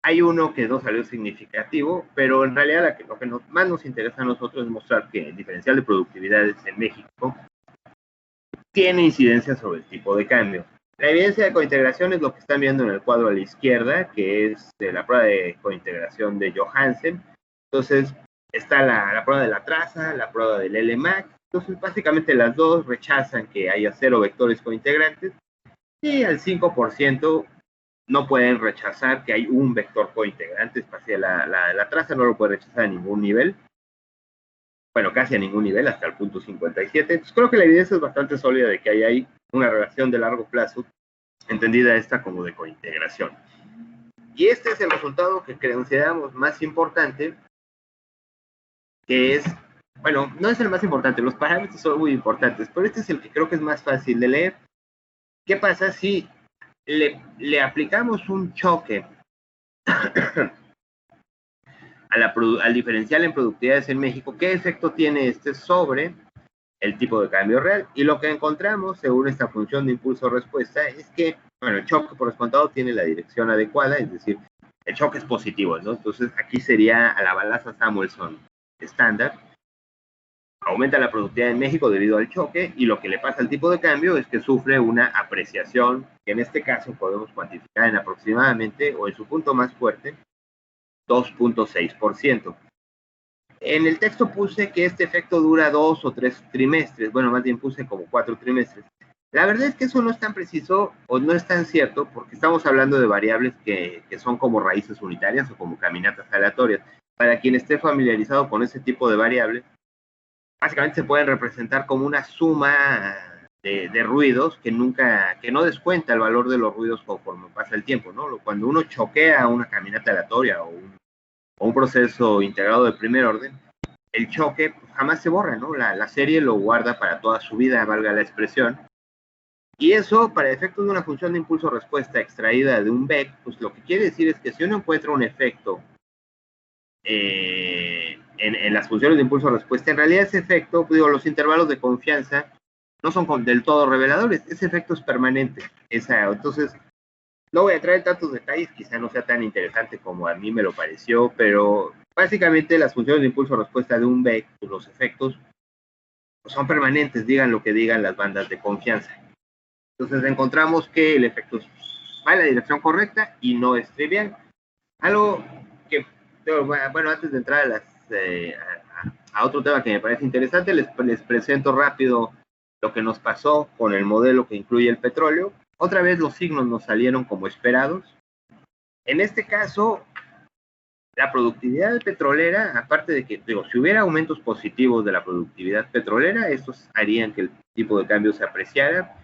Hay uno que no salió significativo, pero en realidad lo que más nos interesa a nosotros es mostrar que el diferencial de productividades en México tiene incidencia sobre el tipo de cambio. La evidencia de cointegración es lo que están viendo en el cuadro a la izquierda, que es la prueba de cointegración de Johansen. Entonces, está la prueba de la traza, la prueba del LMAX. Entonces, básicamente las dos rechazan que haya 0 vectores cointegrantes, y al 5% no pueden rechazar que hay un vector cointegrante. La traza no lo puede rechazar a ningún nivel. Bueno, casi a ningún nivel, hasta el punto 57. Entonces, creo que la evidencia es bastante sólida de que hay una relación de largo plazo, entendida esta como de cointegración. Y este es el resultado que consideramos más importante, que es, bueno, no es el más importante, los parámetros son muy importantes, pero este es el que creo que es más fácil de leer. ¿Qué pasa si le aplicamos un choque al diferencial en productividades en México? ¿Qué efecto tiene este sobre el tipo de cambio real. Y lo que encontramos, según esta función de impulso-respuesta, es que, bueno, el choque por descontado tiene la dirección adecuada, es decir, el choque es positivo, ¿no? Entonces, aquí sería a la balaza Samuelson estándar. Aumenta la productividad en México debido al choque, y lo que le pasa al tipo de cambio es que sufre una apreciación, que en este caso podemos cuantificar en aproximadamente, o en su punto más fuerte, 2.6%. En el texto puse que este efecto dura 2 o 3 trimestres, bueno, más bien puse como 4 trimestres. La verdad es que eso no es tan preciso o no es tan cierto, porque estamos hablando de variables que son como raíces unitarias o como caminatas aleatorias. Para quien esté familiarizado con ese tipo de variables, básicamente se pueden representar como una suma de ruidos que no descuenta el valor de los ruidos conforme pasa el tiempo, ¿no? Cuando uno choquea una caminata aleatoria o un proceso integrado de primer orden, el choque jamás se borra, ¿no? La serie lo guarda para toda su vida, valga la expresión. Y eso, para efectos de una función de impulso-respuesta extraída de un BEC, pues lo que quiere decir es que si uno encuentra un efecto en las funciones de impulso-respuesta, en realidad ese efecto, digo, los intervalos de confianza no son del todo reveladores, ese efecto es permanente. Entonces, no voy a traer tantos detalles, quizá no sea tan interesante como a mí me lo pareció, pero básicamente las funciones de impulso-respuesta de un BEC, pues los efectos pues son permanentes, digan lo que digan las bandas de confianza. Entonces encontramos que el efecto va en la dirección correcta y no es trivial. Algo que, bueno, antes de entrar a otro tema que me parece interesante, les presento rápido lo que nos pasó con el modelo que incluye el petróleo. Otra vez los signos nos salieron como esperados. En este caso, la productividad petrolera, aparte de que, digo, si hubiera aumentos positivos de la productividad petrolera, estos harían que el tipo de cambio se apreciara.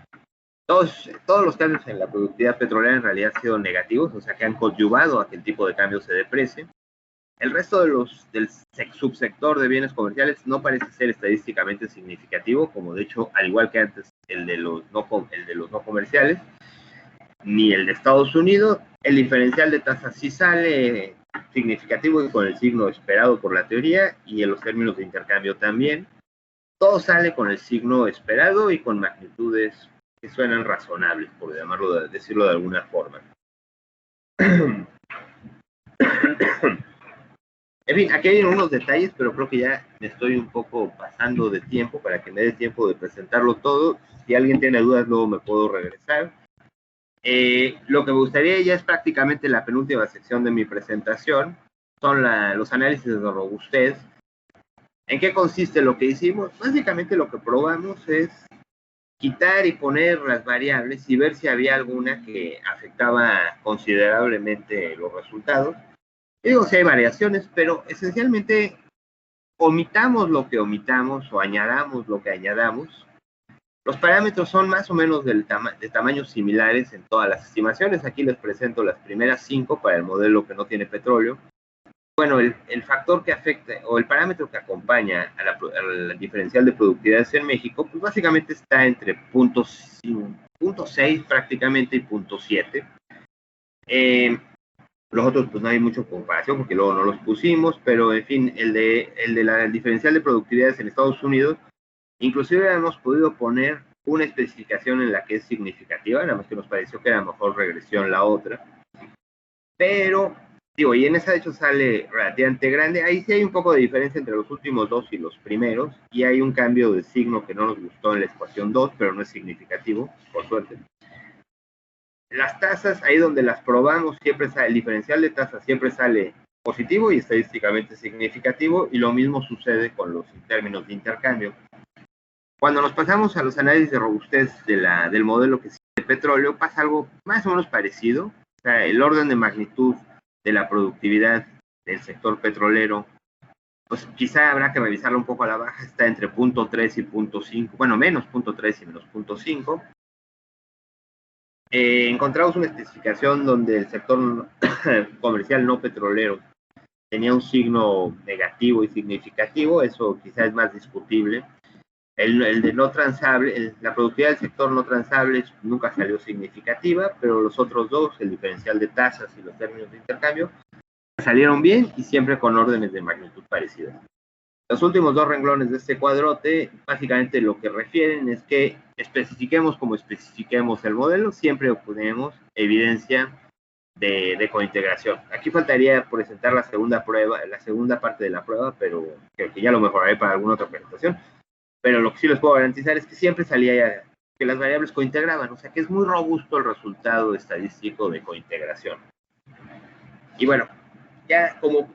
Todos los cambios en la productividad petrolera en realidad han sido negativos, o sea que han coadyuvado a que el tipo de cambio se deprecie. El resto del subsector de bienes comerciales no parece ser estadísticamente significativo, como de hecho, al igual que antes, el de los no comerciales, ni el de Estados Unidos. El diferencial de tasas sí sale significativo y con el signo esperado por la teoría, y en los términos de intercambio también. Todo sale con el signo esperado y con magnitudes que suenan razonables, por decirlo de alguna forma. En fin, aquí hay unos detalles, pero creo que ya me estoy un poco pasando de tiempo para que me dé tiempo de presentarlo todo. Si alguien tiene dudas, luego me puedo regresar. Lo que me gustaría ya es prácticamente la penúltima sección de mi presentación, son los análisis de robustez. ¿En qué consiste lo que hicimos? Básicamente lo que probamos es quitar y poner las variables y ver si había alguna que afectaba considerablemente los resultados. Yo digo, si hay variaciones, pero esencialmente omitamos lo que omitamos o añadamos lo que añadamos. Los parámetros son más o menos de tamaños similares en todas las estimaciones. Aquí les presento las primeras 5 para el modelo que no tiene petróleo. Bueno, el factor que afecta o el parámetro que acompaña al diferencial de productividades en México, pues básicamente está entre 0.6 prácticamente y 0.7. Los otros pues no hay mucha comparación porque luego no los pusimos, pero en fin, el de diferencial de productividades en Estados Unidos, inclusive hemos podido poner una especificación en la que es significativa, nada más que nos pareció que era mejor regresión la otra. Pero, digo, y en esa de hecho sale relativamente grande. Ahí sí hay un poco de diferencia entre los últimos dos y los primeros, y hay un cambio de signo que no nos gustó en la ecuación 2, pero no es significativo, por suerte. Las tasas, ahí donde las probamos, siempre sale, el diferencial de tasas siempre sale positivo y estadísticamente significativo, y lo mismo sucede con los términos de intercambio. Cuando nos pasamos a los análisis de robustez del modelo que sigue el petróleo, pasa algo más o menos parecido. O sea, el orden de magnitud de la productividad del sector petrolero, pues quizá habrá que revisarlo un poco a la baja, está entre 0.3 y 0.5, bueno, menos 0.3 y menos 0.5. Encontramos una especificación donde el sector comercial no petrolero tenía un signo negativo y significativo, eso quizá es más discutible. El de no transable, la productividad del sector no transable nunca salió significativa, pero los otros dos, el diferencial de tasas y los términos de intercambio, salieron bien y siempre con órdenes de magnitud parecidas. Los últimos dos renglones de este cuadrote, básicamente lo que refieren es que especifiquemos como especifiquemos el modelo, siempre obtenemos evidencia de cointegración. Aquí faltaría presentar la segunda prueba, la segunda parte de la prueba, pero creo que ya lo mejoraré para alguna otra presentación. Pero lo que sí les puedo garantizar es que siempre salía que las variables cointegraban, o sea que es muy robusto el resultado estadístico de cointegración. Y bueno, ya como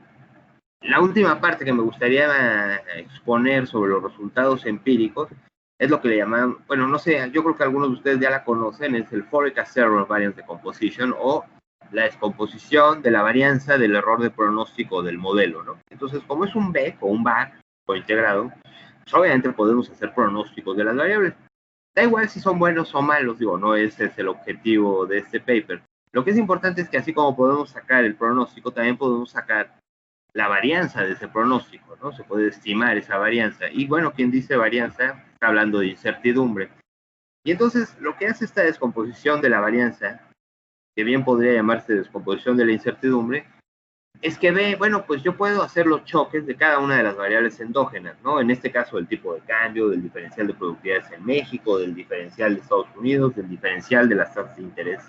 la última parte que me gustaría exponer sobre los resultados empíricos es lo que le llaman, bueno, no sé, yo creo que algunos de ustedes ya la conocen, es el Forecast Error Variance Decomposition o la descomposición de la varianza del error de pronóstico del modelo, ¿no? Entonces, como es un BEC o un BAC o integrado, pues obviamente podemos hacer pronósticos de las variables. Da igual si son buenos o malos, digo, no ese es el objetivo de este paper. Lo que es importante es que así como podemos sacar el pronóstico, también podemos sacar la varianza de ese pronóstico, ¿no? Se puede estimar esa varianza. Y bueno, quien dice varianza está hablando de incertidumbre. Y entonces, lo que hace esta descomposición de la varianza, que bien podría llamarse descomposición de la incertidumbre, es que ve, bueno, pues yo puedo hacer los choques de cada una de las variables endógenas, ¿no? En este caso, el tipo de cambio, del diferencial de productividades en México, del diferencial de Estados Unidos, del diferencial de las tasas de interés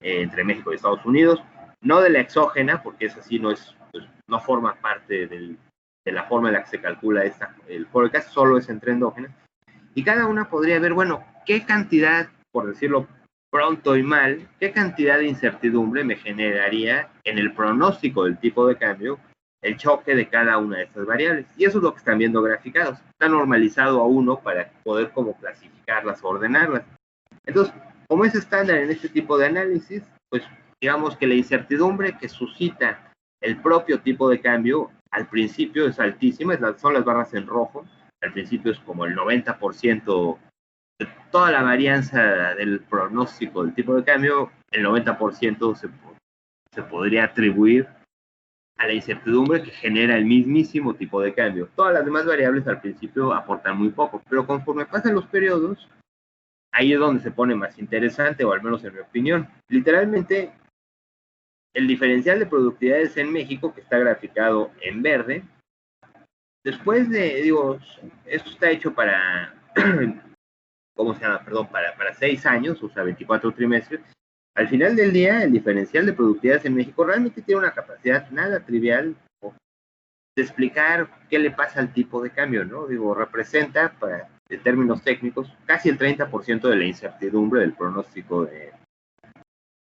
entre México y Estados Unidos, no de la exógena, porque esa sí no es, pues, no forma parte de la forma en la que se calcula el forecast, solo es entre endógenas, y cada una podría ver, bueno, qué cantidad, por decirlo pronto y mal, qué cantidad de incertidumbre me generaría en el pronóstico del tipo de cambio el choque de cada una de estas variables. Y eso es lo que están viendo graficados. Está normalizado a 1 para poder como clasificarlas o ordenarlas. Entonces, como es estándar en este tipo de análisis, pues digamos que la incertidumbre que suscita el propio tipo de cambio al principio es altísima, son las barras en rojo, al principio es como el 90% de toda la varianza del pronóstico del tipo de cambio, el 90% se podría atribuir a la incertidumbre que genera el mismísimo tipo de cambio. Todas las demás variables al principio aportan muy poco, pero conforme pasan los periodos, ahí es donde se pone más interesante, o al menos en mi opinión. Literalmente, el diferencial de productividades en México, que está graficado en verde, después de, digo, esto está hecho para, ¿cómo se llama? Perdón, para 6 años, o sea, 24 trimestres. Al final del día, el diferencial de productividades en México realmente tiene una capacidad nada trivial de explicar qué le pasa al tipo de cambio, ¿no? Digo, representa, en términos técnicos, casi el 30% de la incertidumbre del pronóstico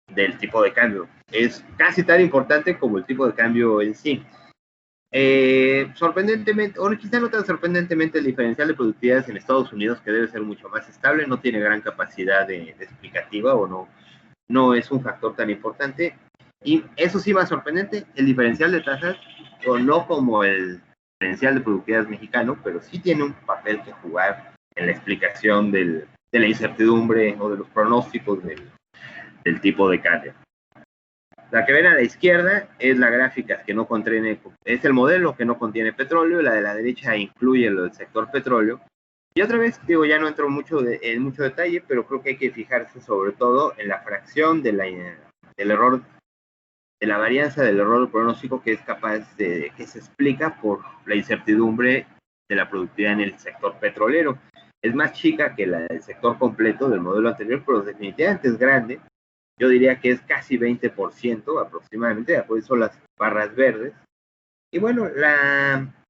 del tipo de cambio. Es casi tan importante como el tipo de cambio en sí. Sorprendentemente, o quizá no tan sorprendentemente, el diferencial de productividades en Estados Unidos, que debe ser mucho más estable, no tiene gran capacidad de explicativa, o no es un factor tan importante. Y eso sí, más sorprendente, el diferencial de tasas, o no como el diferencial de productividades mexicano, pero sí tiene un papel que jugar en la explicación de la incertidumbre o de los pronósticos del tipo de cambio. La que ven a la izquierda es la gráfica que no contiene, es el modelo que no contiene petróleo, y la de la derecha incluye lo del sector petróleo. Y otra vez, digo, ya no entro en mucho detalle, pero creo que hay que fijarse sobre todo en la fracción del error, de la varianza del error pronóstico, que es capaz que se explica por la incertidumbre de la productividad en el sector petrolero. Es más chica que la del sector completo del modelo anterior, pero definitivamente es grande. Yo diría que es casi 20% aproximadamente, después son las barras verdes. Y bueno,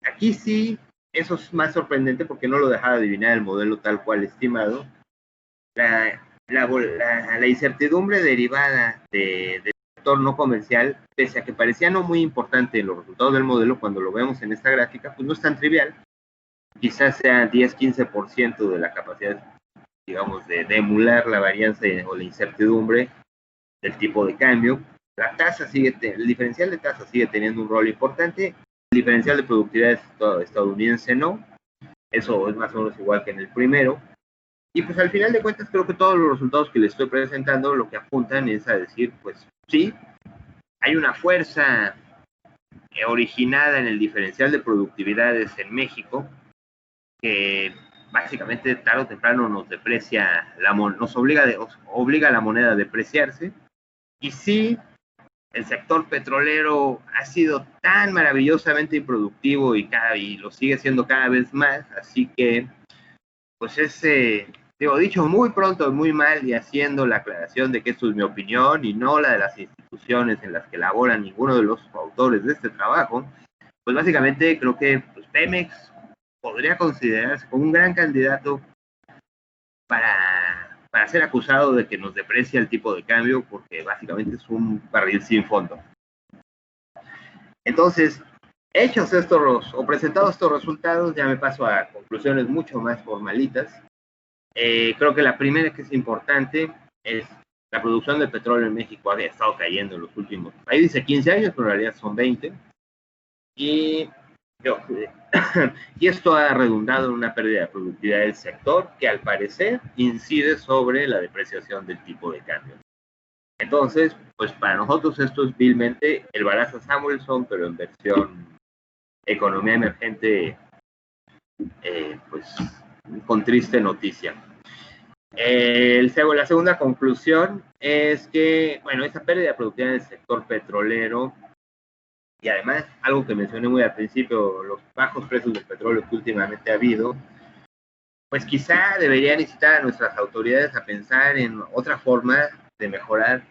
aquí sí, eso es más sorprendente porque no lo dejaba adivinar el modelo tal cual estimado. La incertidumbre derivada del sector no comercial, pese a que parecía no muy importante en los resultados del modelo, cuando lo vemos en esta gráfica, pues no es tan trivial. Quizás sea 10-15% de la capacidad, digamos, de emular la varianza o la incertidumbre del tipo de cambio. El diferencial de tasa sigue teniendo un rol importante. El diferencial de productividad estadounidense no. Eso es más o menos igual que en el primero. Y pues al final de cuentas creo que todos los resultados que les estoy presentando lo que apuntan es a decir, pues sí, hay una fuerza originada en el diferencial de productividades en México que básicamente tarde o temprano nos deprecia, nos obliga a la moneda a depreciarse. Y sí, el sector petrolero ha sido tan maravillosamente improductivo y lo sigue siendo cada vez más, así que pues dicho muy pronto, muy mal, y haciendo la aclaración de que esto es mi opinión y no la de las instituciones en las que labora ninguno de los autores de este trabajo, pues básicamente creo que pues, Pemex podría considerarse como un gran candidato para ser acusado de que nos deprecia el tipo de cambio, porque básicamente es un barril sin fondo. Entonces, hechos o presentados estos resultados, ya me paso a conclusiones mucho más formalitas. Creo que la primera que es importante es la producción de petróleo en México había estado cayendo en los últimos, ahí dice 15 años, pero en realidad son 20. Y esto ha redundado en una pérdida de productividad del sector que al parecer incide sobre la depreciación del tipo de cambio. Entonces, pues para nosotros esto es vilmente el Baraza Samuelson, pero en versión economía emergente, pues con triste noticia. La segunda conclusión es que, bueno, esa pérdida de productividad del sector petrolero y además, algo que mencioné muy al principio, los bajos precios del petróleo que últimamente ha habido, pues quizá deberían incitar a nuestras autoridades a pensar en otra forma de mejorar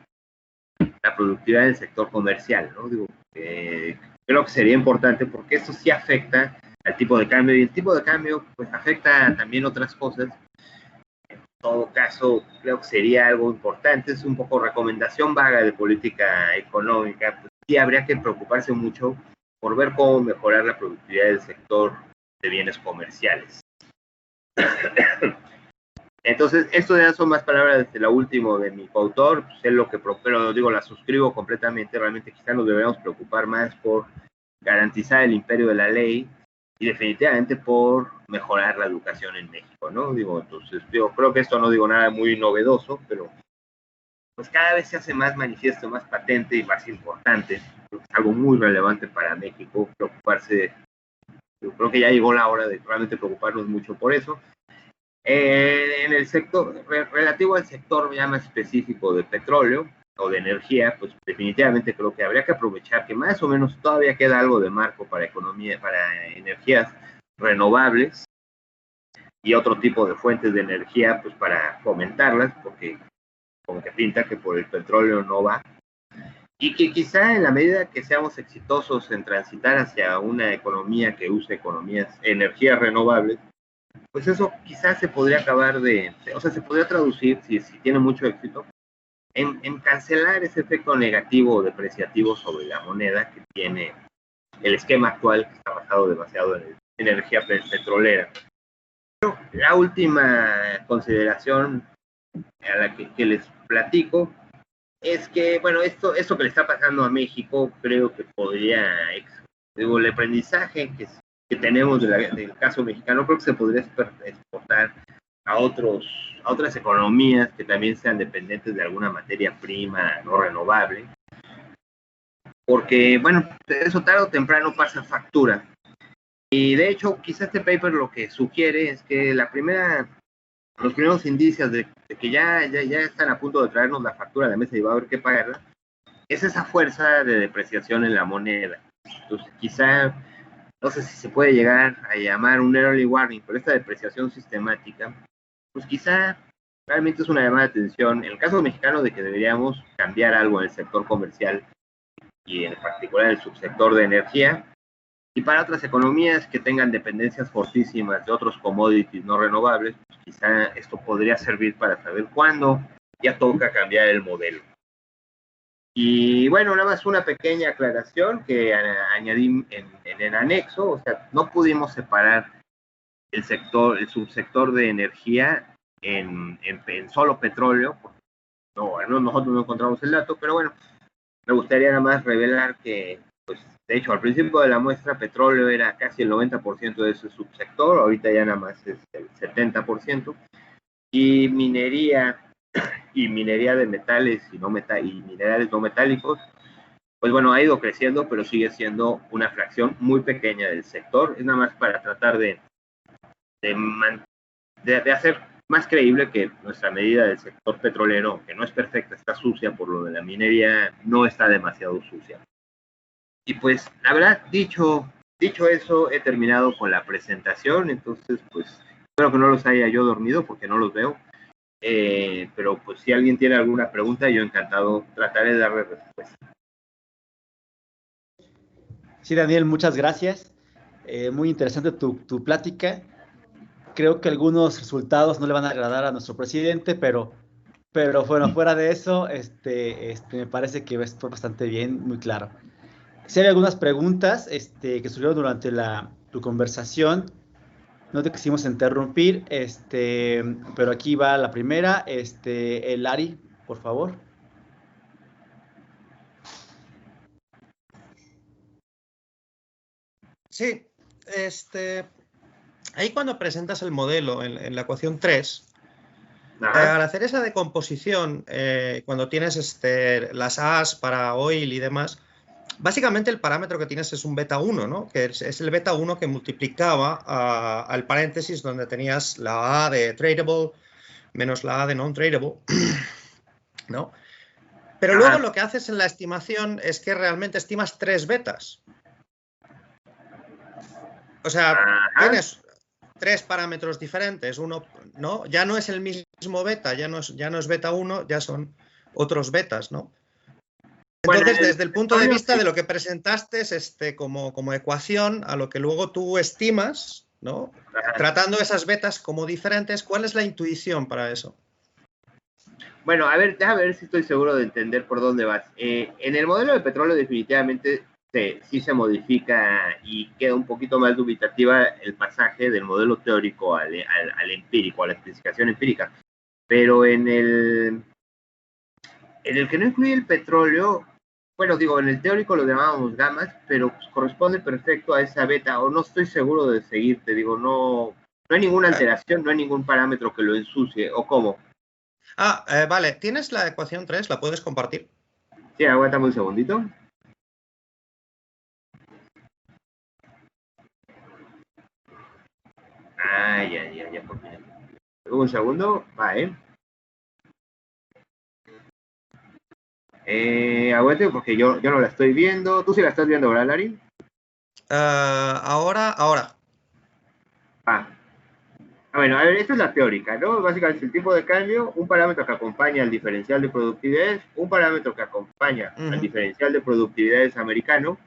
la productividad del sector comercial, ¿no? Creo que sería importante porque esto sí afecta al tipo de cambio, y el tipo de cambio pues afecta también otras cosas. En todo caso, creo que sería algo importante, es un poco recomendación vaga de política económica, pues sí habría que preocuparse mucho por ver cómo mejorar la productividad del sector de bienes comerciales. Entonces, esto ya son más palabras de la última de mi coautor, pues es lo que pero digo, la suscribo completamente. Realmente quizás nos deberíamos preocupar más por garantizar el imperio de la ley y definitivamente por mejorar la educación en México, ¿no? Entonces, creo que esto no digo nada muy novedoso, pero pues cada vez se hace más manifiesto, más patente y más importante. Creo que es algo muy relevante para México preocuparse. Yo creo que ya llegó la hora de realmente preocuparnos mucho por eso. En el sector, relativo al sector ya más específico de petróleo o de energía, pues definitivamente creo que habría que aprovechar que más o menos todavía queda algo de marco para economía, para energías renovables y otro tipo de fuentes de energía, pues para fomentarlas, porque como que pinta que por el petróleo no va. Y que quizá en la medida que seamos exitosos en transitar hacia una economía que use energías renovables, pues eso quizás se podría se podría traducir, si tiene mucho éxito, en cancelar ese efecto negativo o depreciativo sobre la moneda que tiene el esquema actual, que está basado demasiado en energía petrolera. Pero la última consideración a la que les platico es que, bueno, esto que le está pasando a México, creo que podría, el aprendizaje que tenemos del caso mexicano, creo que se podría exportar a otras economías que también sean dependientes de alguna materia prima no renovable, porque, bueno, eso tarde o temprano pasa factura. Y de hecho, quizás este paper lo que sugiere es que los primeros indicios de que ya están a punto de traernos la factura a la mesa y va a haber que pagarla, es esa fuerza de depreciación en la moneda. Entonces, quizá, no sé si se puede llegar a llamar un early warning, pero esta depreciación sistemática, pues quizá realmente es una llamada de atención, en el caso mexicano, de que deberíamos cambiar algo en el sector comercial y en particular en el subsector de energía, y para otras economías que tengan dependencias fortísimas de otros commodities no renovables, pues quizá esto podría servir para saber cuándo ya toca cambiar el modelo. Y bueno, nada más una pequeña aclaración que añadí en el anexo, o sea, no pudimos separar el subsector de energía en solo petróleo, nosotros no encontramos el dato, pero bueno, me gustaría nada más revelar que, pues, de hecho, al principio de la muestra, petróleo era casi el 90% de ese subsector, ahorita ya nada más es el 70%, y minería de metales y minerales no metálicos, pues bueno, ha ido creciendo, pero sigue siendo una fracción muy pequeña del sector. Es nada más para tratar de hacer más creíble que nuestra medida del sector petrolero, que no es perfecta, está sucia por lo de la minería, no está demasiado sucia. Y pues, la verdad, dicho eso, he terminado con la presentación, entonces, pues, espero que no los haya yo dormido porque no los veo. Pero pues si alguien tiene alguna pregunta, yo encantado trataré de darle respuesta. Sí, Daniel, muchas gracias. Muy interesante tu plática. Creo que algunos resultados no le van a agradar a nuestro presidente, pero bueno, fuera de eso, me parece que fue bastante bien, muy claro. Si hay algunas preguntas que surgieron durante tu conversación, no te quisimos interrumpir, pero aquí va la primera, el Ari, por favor. Sí, ahí cuando presentas el modelo en la ecuación 3, al hacer esa decomposición, cuando tienes las A's para oil y demás, básicamente el parámetro que tienes es un beta 1, ¿no? Que es el beta 1 que multiplicaba al paréntesis donde tenías la A de tradable menos la A de non-tradable, ¿no? Pero luego lo que haces en la estimación es que realmente estimas 3 betas. O sea, tienes 3 parámetros diferentes, uno, ¿no? Ya no es el mismo beta, ya no es beta 1, ya son otros betas, ¿no? Entonces, desde el punto de vista de lo que presentaste como ecuación, a lo que luego tú estimas, ¿no? Tratando esas betas como diferentes, ¿cuál es la intuición para eso? Bueno, a ver, déjame ver si estoy seguro de entender por dónde vas. En el modelo de petróleo definitivamente sí se modifica y queda un poquito más dubitativa el pasaje del modelo teórico al empírico, a la especificación empírica. Pero en el que no incluye el petróleo, bueno, digo, en el teórico lo llamábamos gamas, pero pues, corresponde perfecto a esa beta, o no estoy seguro de seguirte, digo, no hay ninguna alteración, no hay ningún parámetro que lo ensucie, ¿o cómo? Vale, ¿tienes la ecuación 3? ¿La puedes compartir? Sí, aguántame un segundito. Ya, por fin. Un segundo, va, aguante porque yo no la estoy viendo. ¿Tú sí la estás viendo, verdad, Larry? Ahora. Bueno, a ver, esta es la teórica, ¿no? Básicamente el tipo de cambio, un parámetro que acompaña al diferencial de productividades, un parámetro que acompaña al diferencial de productividades americano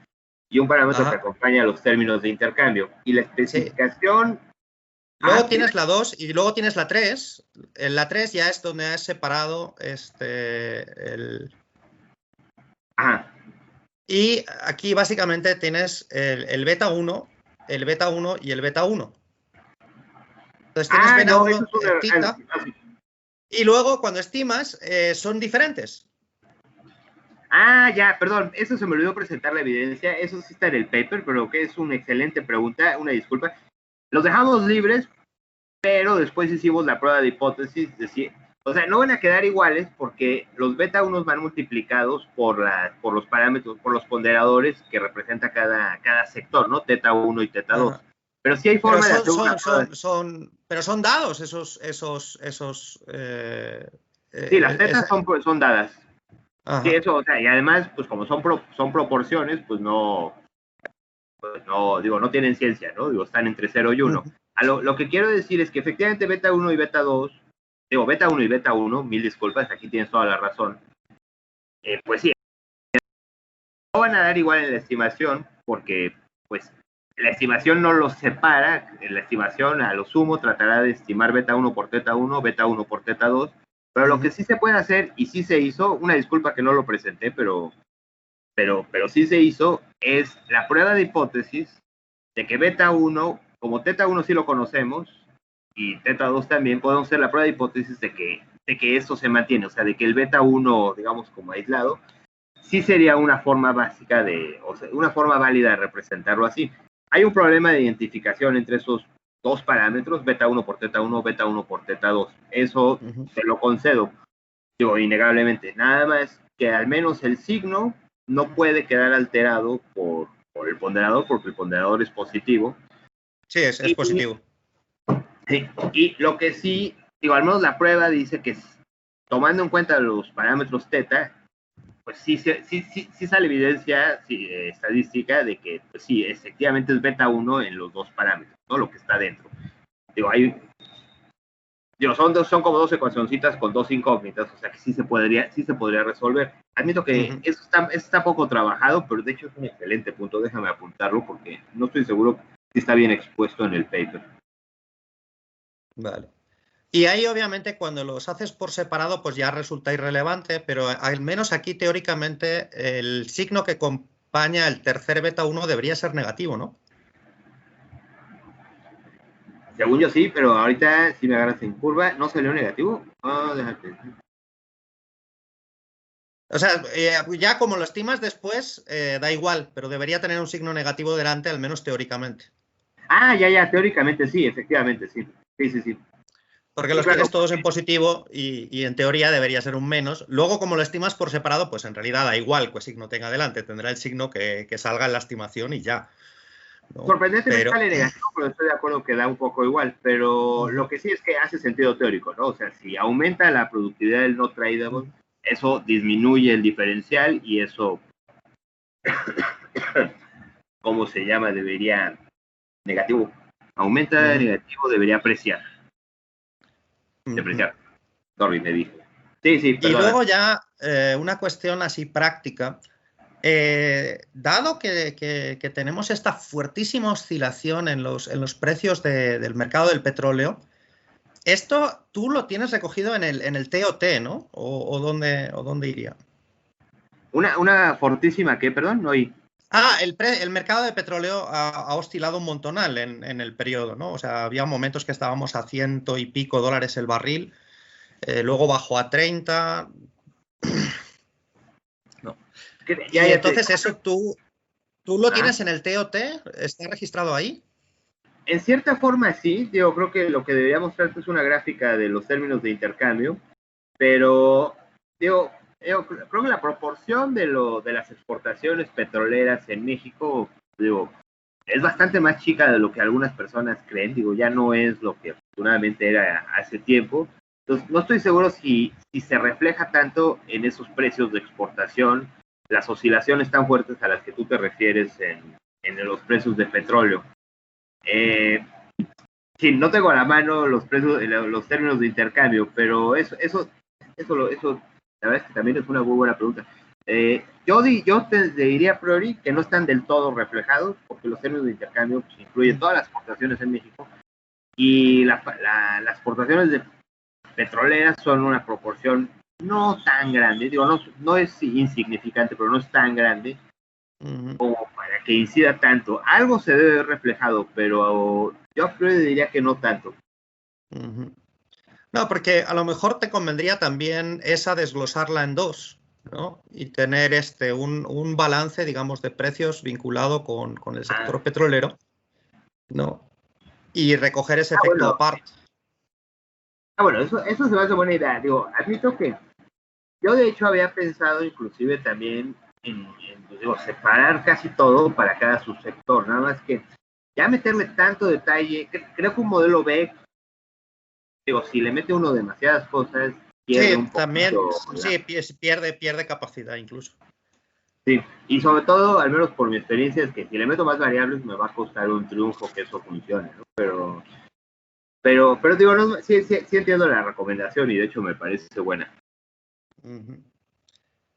y un parámetro que acompaña a los términos de intercambio. Y la especificación... Sí. Luego tienes la 2 y luego tienes la 3. En la 3 ya es donde has separado Y aquí básicamente tienes el beta 1, el beta 1 y el beta 1. Entonces tienes beta 1, tita, y luego cuando estimas son diferentes. Ya, perdón, eso se me olvidó presentar la evidencia, eso sí está en el paper, pero que es una excelente pregunta, una disculpa. Los dejamos libres, pero después hicimos la prueba de hipótesis, o sea, no van a quedar iguales porque los beta 1 van multiplicados por los parámetros, por los ponderadores que representa cada sector, ¿no? Teta 1 y teta 2. Pero sí hay forma de hacer una prueba. Pero son dados esos sí, las tetas son dadas. Ajá. Sí, eso, o sea, y además, pues como son proporciones, pues no, digo, no tienen ciencia, ¿no? Digo, están entre 0 y 1. Lo que quiero decir es que efectivamente beta 1 y beta 2, digo, beta 1 y beta 1, mil disculpas, aquí tienes toda la razón, pues sí, no van a dar igual en la estimación, porque, pues, la estimación no los separa, la estimación a lo sumo tratará de estimar beta 1 por teta 1, beta 1 por teta 2, pero lo que sí se puede hacer, y sí se hizo, una disculpa que no lo presenté, pero sí se hizo, es la prueba de hipótesis de que beta 1, como teta 1 sí lo conocemos, y teta 2 también, podemos hacer la prueba de hipótesis de que esto se mantiene, o sea, de que el beta 1, digamos, como aislado, sí sería una forma básica o sea, una forma válida de representarlo así. Hay un problema de identificación entre esos dos parámetros, beta 1 por teta 1, beta 1 por teta 2. Eso te lo concedo, digo, innegablemente. Nada más que al menos el signo no puede quedar alterado por el ponderador, porque el ponderador es positivo. Sí, es positivo. Sí, y lo que sí, digo, al menos la prueba dice que tomando en cuenta los parámetros teta, pues sí sale evidencia estadística de que, pues sí, efectivamente es beta 1 en los dos parámetros, ¿no? Lo que está dentro. Digo, son como dos ecuacioncitas con dos incógnitas, o sea que sí se podría resolver. Admito que eso está poco trabajado, pero de hecho es un excelente punto, déjame apuntarlo porque no estoy seguro si está bien expuesto en el paper. Vale. Y ahí obviamente cuando los haces por separado pues ya resulta irrelevante, pero al menos aquí teóricamente el signo que acompaña el tercer beta 1 debería ser negativo, ¿no? Según yo sí, pero ahorita si me agarras en curva, ¿no salió negativo? Déjate. O sea, ya como lo estimas después, da igual, pero debería tener un signo negativo delante, al menos teóricamente. Ya, teóricamente sí, efectivamente sí. Sí. Porque los tienes todos en positivo y en teoría debería ser un menos. Luego, como lo estimas por separado, pues en realidad da igual qué signo tenga delante. Tendrá el signo que salga en la estimación y ya, ¿no? Sorprendentemente sale negativo, pero estoy de acuerdo que da un poco igual. Pero lo que sí es que hace sentido teórico, ¿no? O sea, si aumenta la productividad del no tradable, eso disminuye el diferencial y eso, ¿cómo se llama? Debería negativo. Aumenta negativo, debería apreciar. Depreciar. Sorry, me dijo. Sí, perdona. Y luego ya una cuestión así práctica. Dado que tenemos esta fuertísima oscilación en los precios del mercado del petróleo, esto tú lo tienes recogido en el TOT, ¿no? ¿O dónde iría? Una fortísima, ¿qué? Perdón, no oí. El mercado de petróleo ha oscilado un montonal en el periodo, ¿no? O sea, había momentos que estábamos a $100 y pico el barril, luego bajó a 30. No. Y entonces eso tú lo tienes en el TOT, ¿está registrado ahí? En cierta forma sí, yo creo que lo que debería mostrarte es una gráfica de los términos de intercambio, pero yo creo que la proporción de las exportaciones petroleras en México, es bastante más chica de lo que algunas personas creen, ya no es lo que afortunadamente era hace tiempo. Entonces, no estoy seguro si se refleja tanto en esos precios de exportación, las oscilaciones tan fuertes a las que tú te refieres en los precios de petróleo. Sí, no tengo a la mano los precios, los términos de intercambio, pero eso, la verdad es que también es una muy buena pregunta. Yo te diría a priori que no están del todo reflejados, porque los términos de intercambio pues, incluyen todas las exportaciones en México, y las exportaciones de petroleras son una proporción no tan grande, no es insignificante, pero no es tan grande como para que incida tanto. Algo se debe ver reflejado, pero yo diría que no tanto. No, porque a lo mejor te convendría también esa desglosarla en dos, ¿no? Y tener un balance, digamos, de precios vinculado con el sector petrolero, ¿no? Y recoger ese efecto aparte. Bueno, eso se me hace buena idea. Admito que yo de hecho había pensado inclusive también en separar casi todo para cada subsector, nada más que ya meterle tanto detalle, creo que un modelo B, si le mete uno demasiadas cosas, pierde un poquito, también, sí, pierde capacidad incluso. Sí, y sobre todo, al menos por mi experiencia, es que si le meto más variables me va a costar un triunfo que eso funcione, ¿no? Pero no, sí entiendo la recomendación y de hecho me parece buena.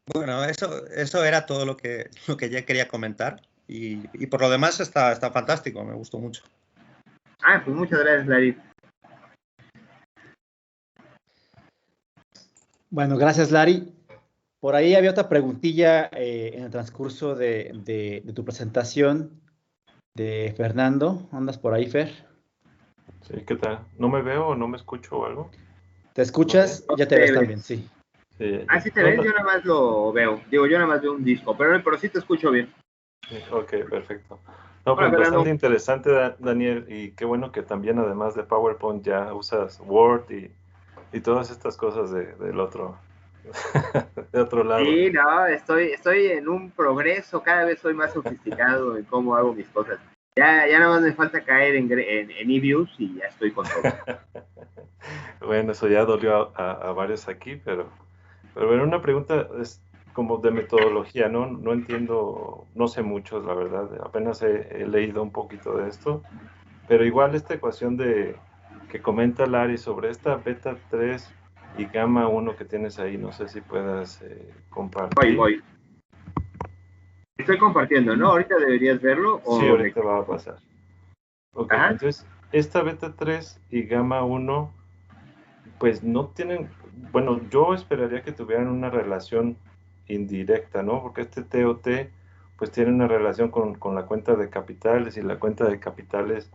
Bueno, eso era todo lo que ya quería comentar y por lo demás está fantástico, me gustó mucho. Pues muchas gracias, Larry. Bueno, gracias, Larry. Por ahí había otra preguntilla en el transcurso de tu presentación de Fernando. ¿Andas por ahí, Fer? Sí, ¿qué tal? ¿No me veo o no me escucho o algo? ¿Te escuchas? Ya te ves también, sí. Sí te ves, yo nada más lo veo. Yo nada más veo un disco, pero sí te escucho bien. Ok, perfecto. No, pues bastante interesante, Daniel, y qué bueno que también además de PowerPoint ya usas Word y todas estas cosas del otro de otro lado. Sí, no, estoy en un progreso, cada vez soy más sofisticado en cómo hago mis cosas. Ya nada más me falta caer en eViews y ya estoy con todo. Bueno, eso ya dolió a varios aquí, pero bueno, una pregunta es como de metodología, ¿no? No entiendo, no sé mucho, la verdad, apenas he leído un poquito de esto, pero igual esta ecuación que comenta Larry sobre esta beta 3 y gamma 1 que tienes ahí, no sé si puedas compartir. Voy. Estoy compartiendo, ¿no? Ahorita deberías verlo. Sí, ahorita va a pasar. Ok, Ajá. entonces, esta beta 3 y gamma 1, pues no tienen, bueno, yo esperaría que tuvieran una relación indirecta, ¿no? Porque este TOT, pues tiene una relación con la cuenta de capitales y la cuenta de capitales,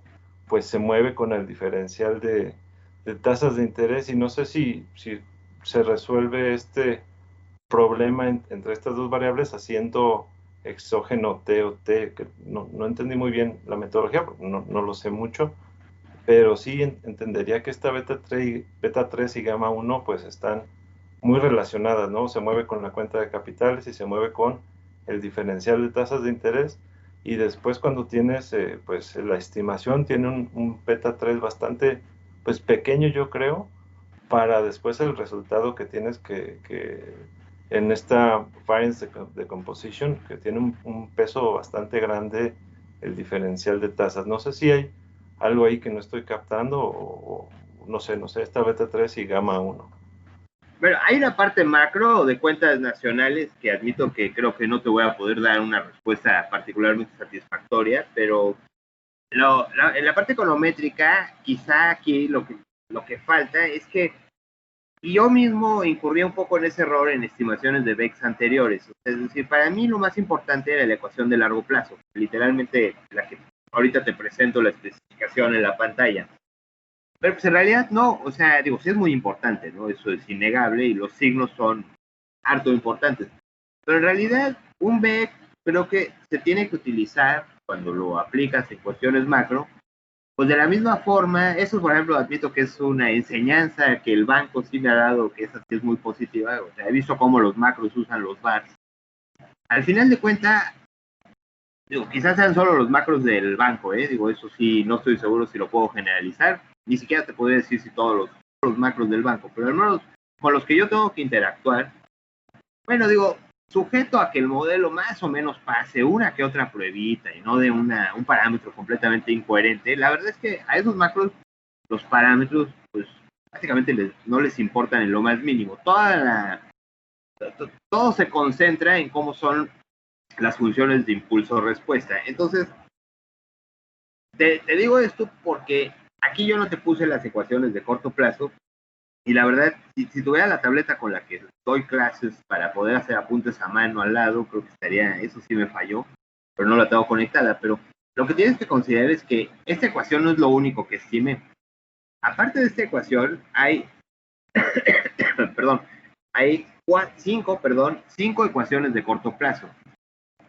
pues se mueve con el diferencial de tasas de interés y no sé si se resuelve este problema entre estas dos variables haciendo exógeno TOT, que no entendí muy bien la metodología, porque no lo sé mucho, pero sí entendería que esta beta 3 y gamma 1 pues están muy relacionadas, ¿no? Se mueve con la cuenta de capitales y se mueve con el diferencial de tasas de interés y después cuando tienes pues la estimación tiene un beta 3 bastante pues pequeño yo creo para después el resultado que tienes que en esta variance de composition que tiene un peso bastante grande el diferencial de tasas. No sé si hay algo ahí que no estoy captando o no sé, esta beta 3 y gamma 1. Bueno, hay una parte macro de cuentas nacionales que admito que creo que no te voy a poder dar una respuesta particularmente satisfactoria, pero en la parte econométrica, quizá aquí lo que falta es que yo mismo incurrí un poco en ese error en estimaciones de BEX anteriores. Es decir, para mí lo más importante era la ecuación de largo plazo, literalmente la que ahorita te presento la especificación en la pantalla. Pero pues en realidad no, o sea, digo, sí es muy importante, ¿no? Eso es innegable y los signos son harto importantes. Pero en realidad un BEC creo que se tiene que utilizar cuando lo aplicas en cuestiones macro, pues de la misma forma, eso por ejemplo admito que es una enseñanza que el banco sí me ha dado, que esa sí es muy positiva, o sea, he visto cómo los macros usan los VARs. Al final de cuentas, digo, quizás sean solo los macros del banco, digo, eso sí, no estoy seguro si lo puedo generalizar, ni siquiera te podría decir si todos los macros del banco, pero al menos con los que yo tengo que interactuar, bueno, digo, sujeto a que el modelo más o menos pase una que otra pruebita y no de un parámetro completamente incoherente, la verdad es que a esos macros los parámetros, pues prácticamente no les importan en lo más mínimo. Todo se concentra en cómo son las funciones de impulso-respuesta. Entonces, te digo esto porque aquí yo no te puse las ecuaciones de corto plazo y la verdad, si tuviera la tableta con la que doy clases para poder hacer apuntes a mano al lado, creo que estaría, eso sí me falló, pero no la tengo conectada. Pero lo que tienes que considerar es que esta ecuación no es lo único que estimé. Aparte de esta ecuación, hay, perdón, hay cinco ecuaciones de corto plazo,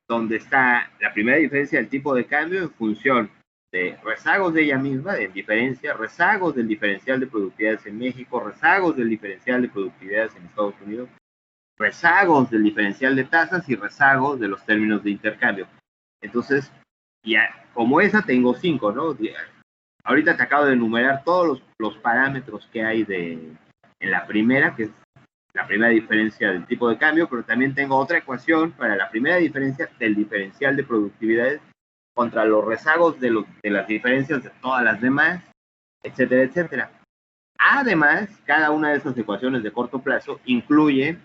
donde está la primera diferencia del tipo de cambio en función de rezagos de ella misma, de diferencia, rezagos del diferencial de productividades en México, rezagos del diferencial de productividades en Estados Unidos, rezagos del diferencial de tasas y rezagos de los términos de intercambio. Entonces, ya, como esa tengo 5, ¿no? Ahorita te acabo de enumerar todos los parámetros que hay en la primera, que es la primera diferencia del tipo de cambio, pero también tengo otra ecuación para la primera diferencia del diferencial de productividades contra los rezagos de las diferencias de todas las demás, etcétera, etcétera. Además, cada una de esas ecuaciones de corto plazo incluye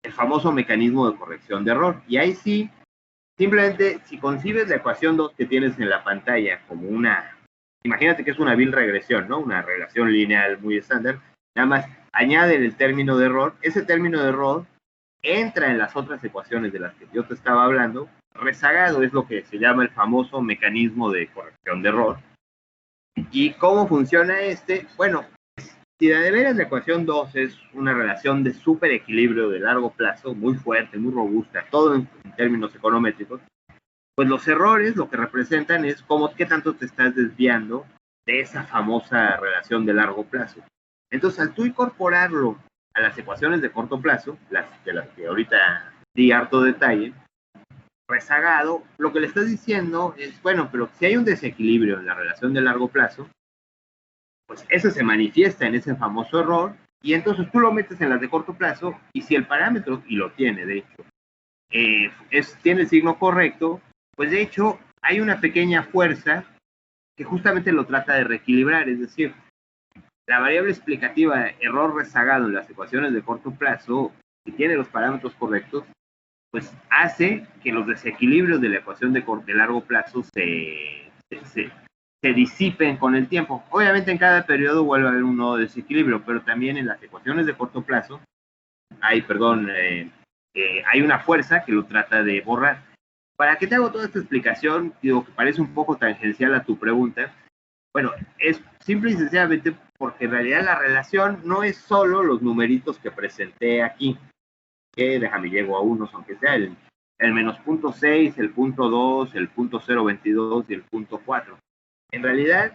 el famoso mecanismo de corrección de error. Y ahí sí, simplemente, si concibes la ecuación 2 que tienes en la pantalla como imagínate que es una Bill regresión, ¿no? Una relación lineal muy estándar, nada más añade el término de error. Ese término de error entra en las otras ecuaciones de las que yo te estaba hablando. Rezagado es lo que se llama el famoso mecanismo de corrección de error. ¿Y cómo funciona Bueno, si de veras la ecuación 2 es una relación de súper equilibrio de largo plazo, muy fuerte, muy robusta, todo en términos econométricos, pues los errores lo que representan es qué tanto te estás desviando de esa famosa relación de largo plazo. Entonces, al tú incorporarlo a las ecuaciones de corto plazo, de las que ahorita di harto detalle, rezagado, lo que le estás diciendo es, bueno, pero si hay un desequilibrio en la relación de largo plazo, pues eso se manifiesta en ese famoso error, y entonces tú lo metes en las de corto plazo, y si el parámetro, y lo tiene de hecho, tiene el signo correcto, pues de hecho hay una pequeña fuerza que justamente lo trata de reequilibrar, es decir, la variable explicativa error rezagado en las ecuaciones de corto plazo, si tiene los parámetros correctos, pues hace que los desequilibrios de la ecuación de largo plazo se disipen con el tiempo. Obviamente en cada periodo vuelve a haber un nuevo desequilibrio, pero también en las ecuaciones de corto plazo hay una fuerza que lo trata de borrar. ¿Para qué te hago toda esta explicación? Digo que parece un poco tangencial a tu pregunta. Bueno, es simple y sencillamente porque en realidad la relación no es solo los numeritos que presenté aquí, que déjame llego a unos, aunque sea el menos 0.6, el 0.2, el 0.022 y el 0.4. En realidad,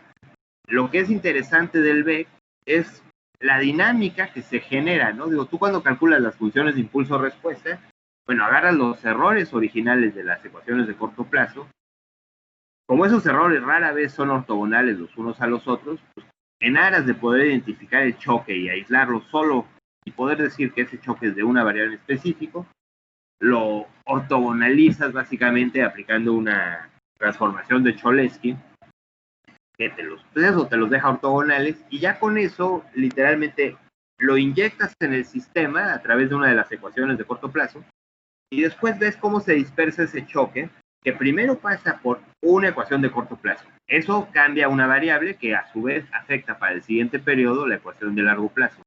lo que es interesante del BEC es la dinámica que se genera, ¿no? Digo, tú cuando calculas las funciones de impulso-respuesta, bueno, agarras los errores originales de las ecuaciones de corto plazo. Como esos errores rara vez son ortogonales los unos a los otros, pues, en aras de poder identificar el choque y aislarlo solo y poder decir que ese choque es de una variable en específico, lo ortogonalizas básicamente aplicando una transformación de Cholesky que te los deja ortogonales, y ya con eso literalmente lo inyectas en el sistema a través de una de las ecuaciones de corto plazo, y después ves cómo se dispersa ese choque, que primero pasa por una ecuación de corto plazo. Eso cambia una variable que a su vez afecta para el siguiente periodo la ecuación de largo plazo.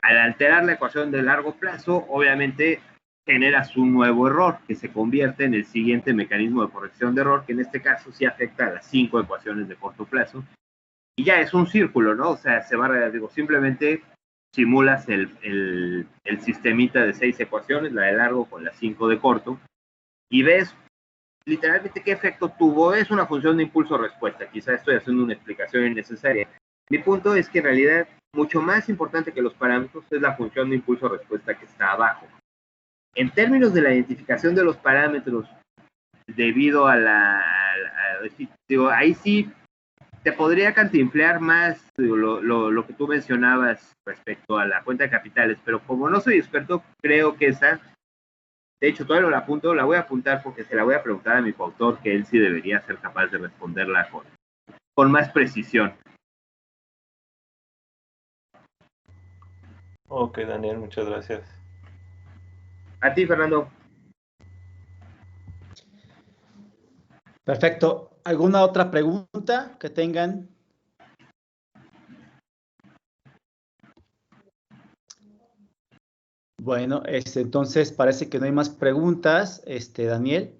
Al alterar la ecuación de largo plazo, obviamente generas un nuevo error que se convierte en el siguiente mecanismo de corrección de error, que en este caso sí afecta a las 5 ecuaciones de corto plazo. Y ya es un círculo, ¿no? O sea, simplemente simulas el sistemita de 6 ecuaciones, la de largo con las 5 de corto, y ves literalmente qué efecto tuvo. Es una función de impulso-respuesta. Quizá estoy haciendo una explicación innecesaria. Mi punto es que en realidad mucho más importante que los parámetros es la función de impulso-respuesta que está abajo. En términos de la identificación de los parámetros, debido a ahí sí te podría cantinflear más lo que tú mencionabas respecto a la cuenta de capitales, pero como no soy experto, creo que esa, de hecho todavía no la apunto, la voy a apuntar porque se la voy a preguntar a mi coautor, que él sí debería ser capaz de responderla con más precisión. Ok, Daniel, muchas gracias. A ti, Fernando. Perfecto. ¿Alguna otra pregunta que tengan? Bueno, entonces parece que no hay más preguntas, Daniel.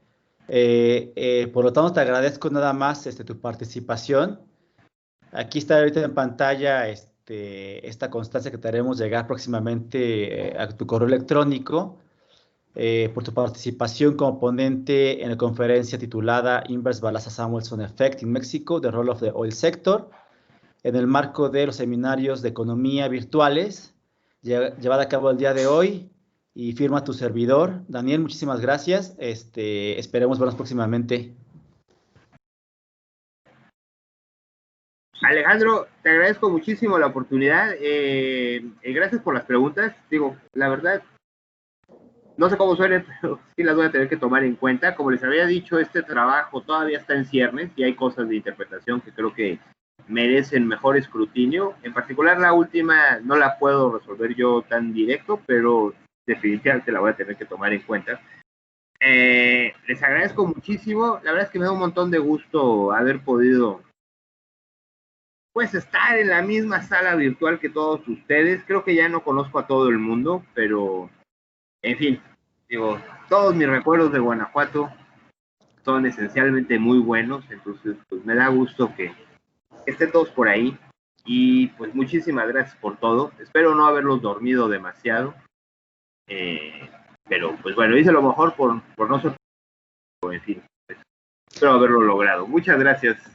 Por lo tanto, te agradezco nada más tu participación. Aquí está ahorita en pantalla esta constancia que te haremos llegar próximamente a tu correo electrónico por tu participación como ponente en la conferencia titulada Inverse Balassa-Samuelson Effect in Mexico, The Role of the Oil Sector, en el marco de los seminarios de economía virtuales llevada a cabo el día de hoy, y firma tu servidor. Daniel, muchísimas gracias. Esperemos vernos próximamente. Alejandro, te agradezco muchísimo la oportunidad. Gracias por las preguntas. Digo, la verdad, no sé cómo suenen, pero sí las voy a tener que tomar en cuenta. Como les había dicho, este trabajo todavía está en ciernes y hay cosas de interpretación que creo que merecen mejor escrutinio. En particular, la última no la puedo resolver yo tan directo, pero definitivamente la voy a tener que tomar en cuenta. Les agradezco muchísimo. La verdad es que me da un montón de gusto haber podido pues estar en la misma sala virtual que todos ustedes. Creo que ya no conozco a todo el mundo, pero en fin, digo, todos mis recuerdos de Guanajuato son esencialmente muy buenos, entonces pues me da gusto que estén todos por ahí, y pues muchísimas gracias por todo. Espero no haberlos dormido demasiado, pero pues bueno, hice lo mejor por no ser, en fin, pues, espero haberlo logrado. Muchas gracias.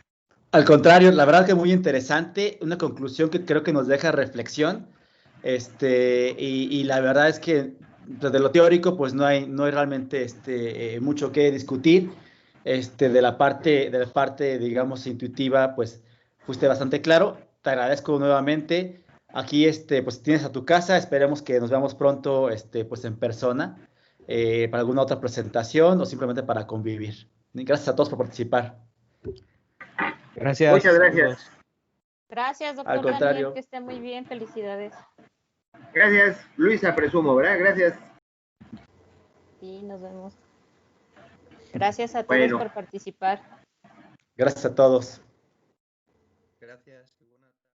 Al contrario, la verdad que muy interesante, una conclusión que creo que nos deja reflexión, y la verdad es que desde lo teórico pues no hay realmente mucho que discutir. De la parte digamos intuitiva pues fuiste bastante claro. te agradezco nuevamente. Aquí, pues tienes a tu casa. Esperemos que nos veamos pronto, pues en persona, para alguna otra presentación o simplemente para convivir. Gracias a todos por participar. Gracias. Muchas gracias. Gracias, Al doctor contrario. Daniel, que esté muy bien. Felicidades. Gracias, Luisa, presumo, ¿verdad? Gracias. Sí, nos vemos. Gracias a todos por participar. Gracias a todos. Gracias.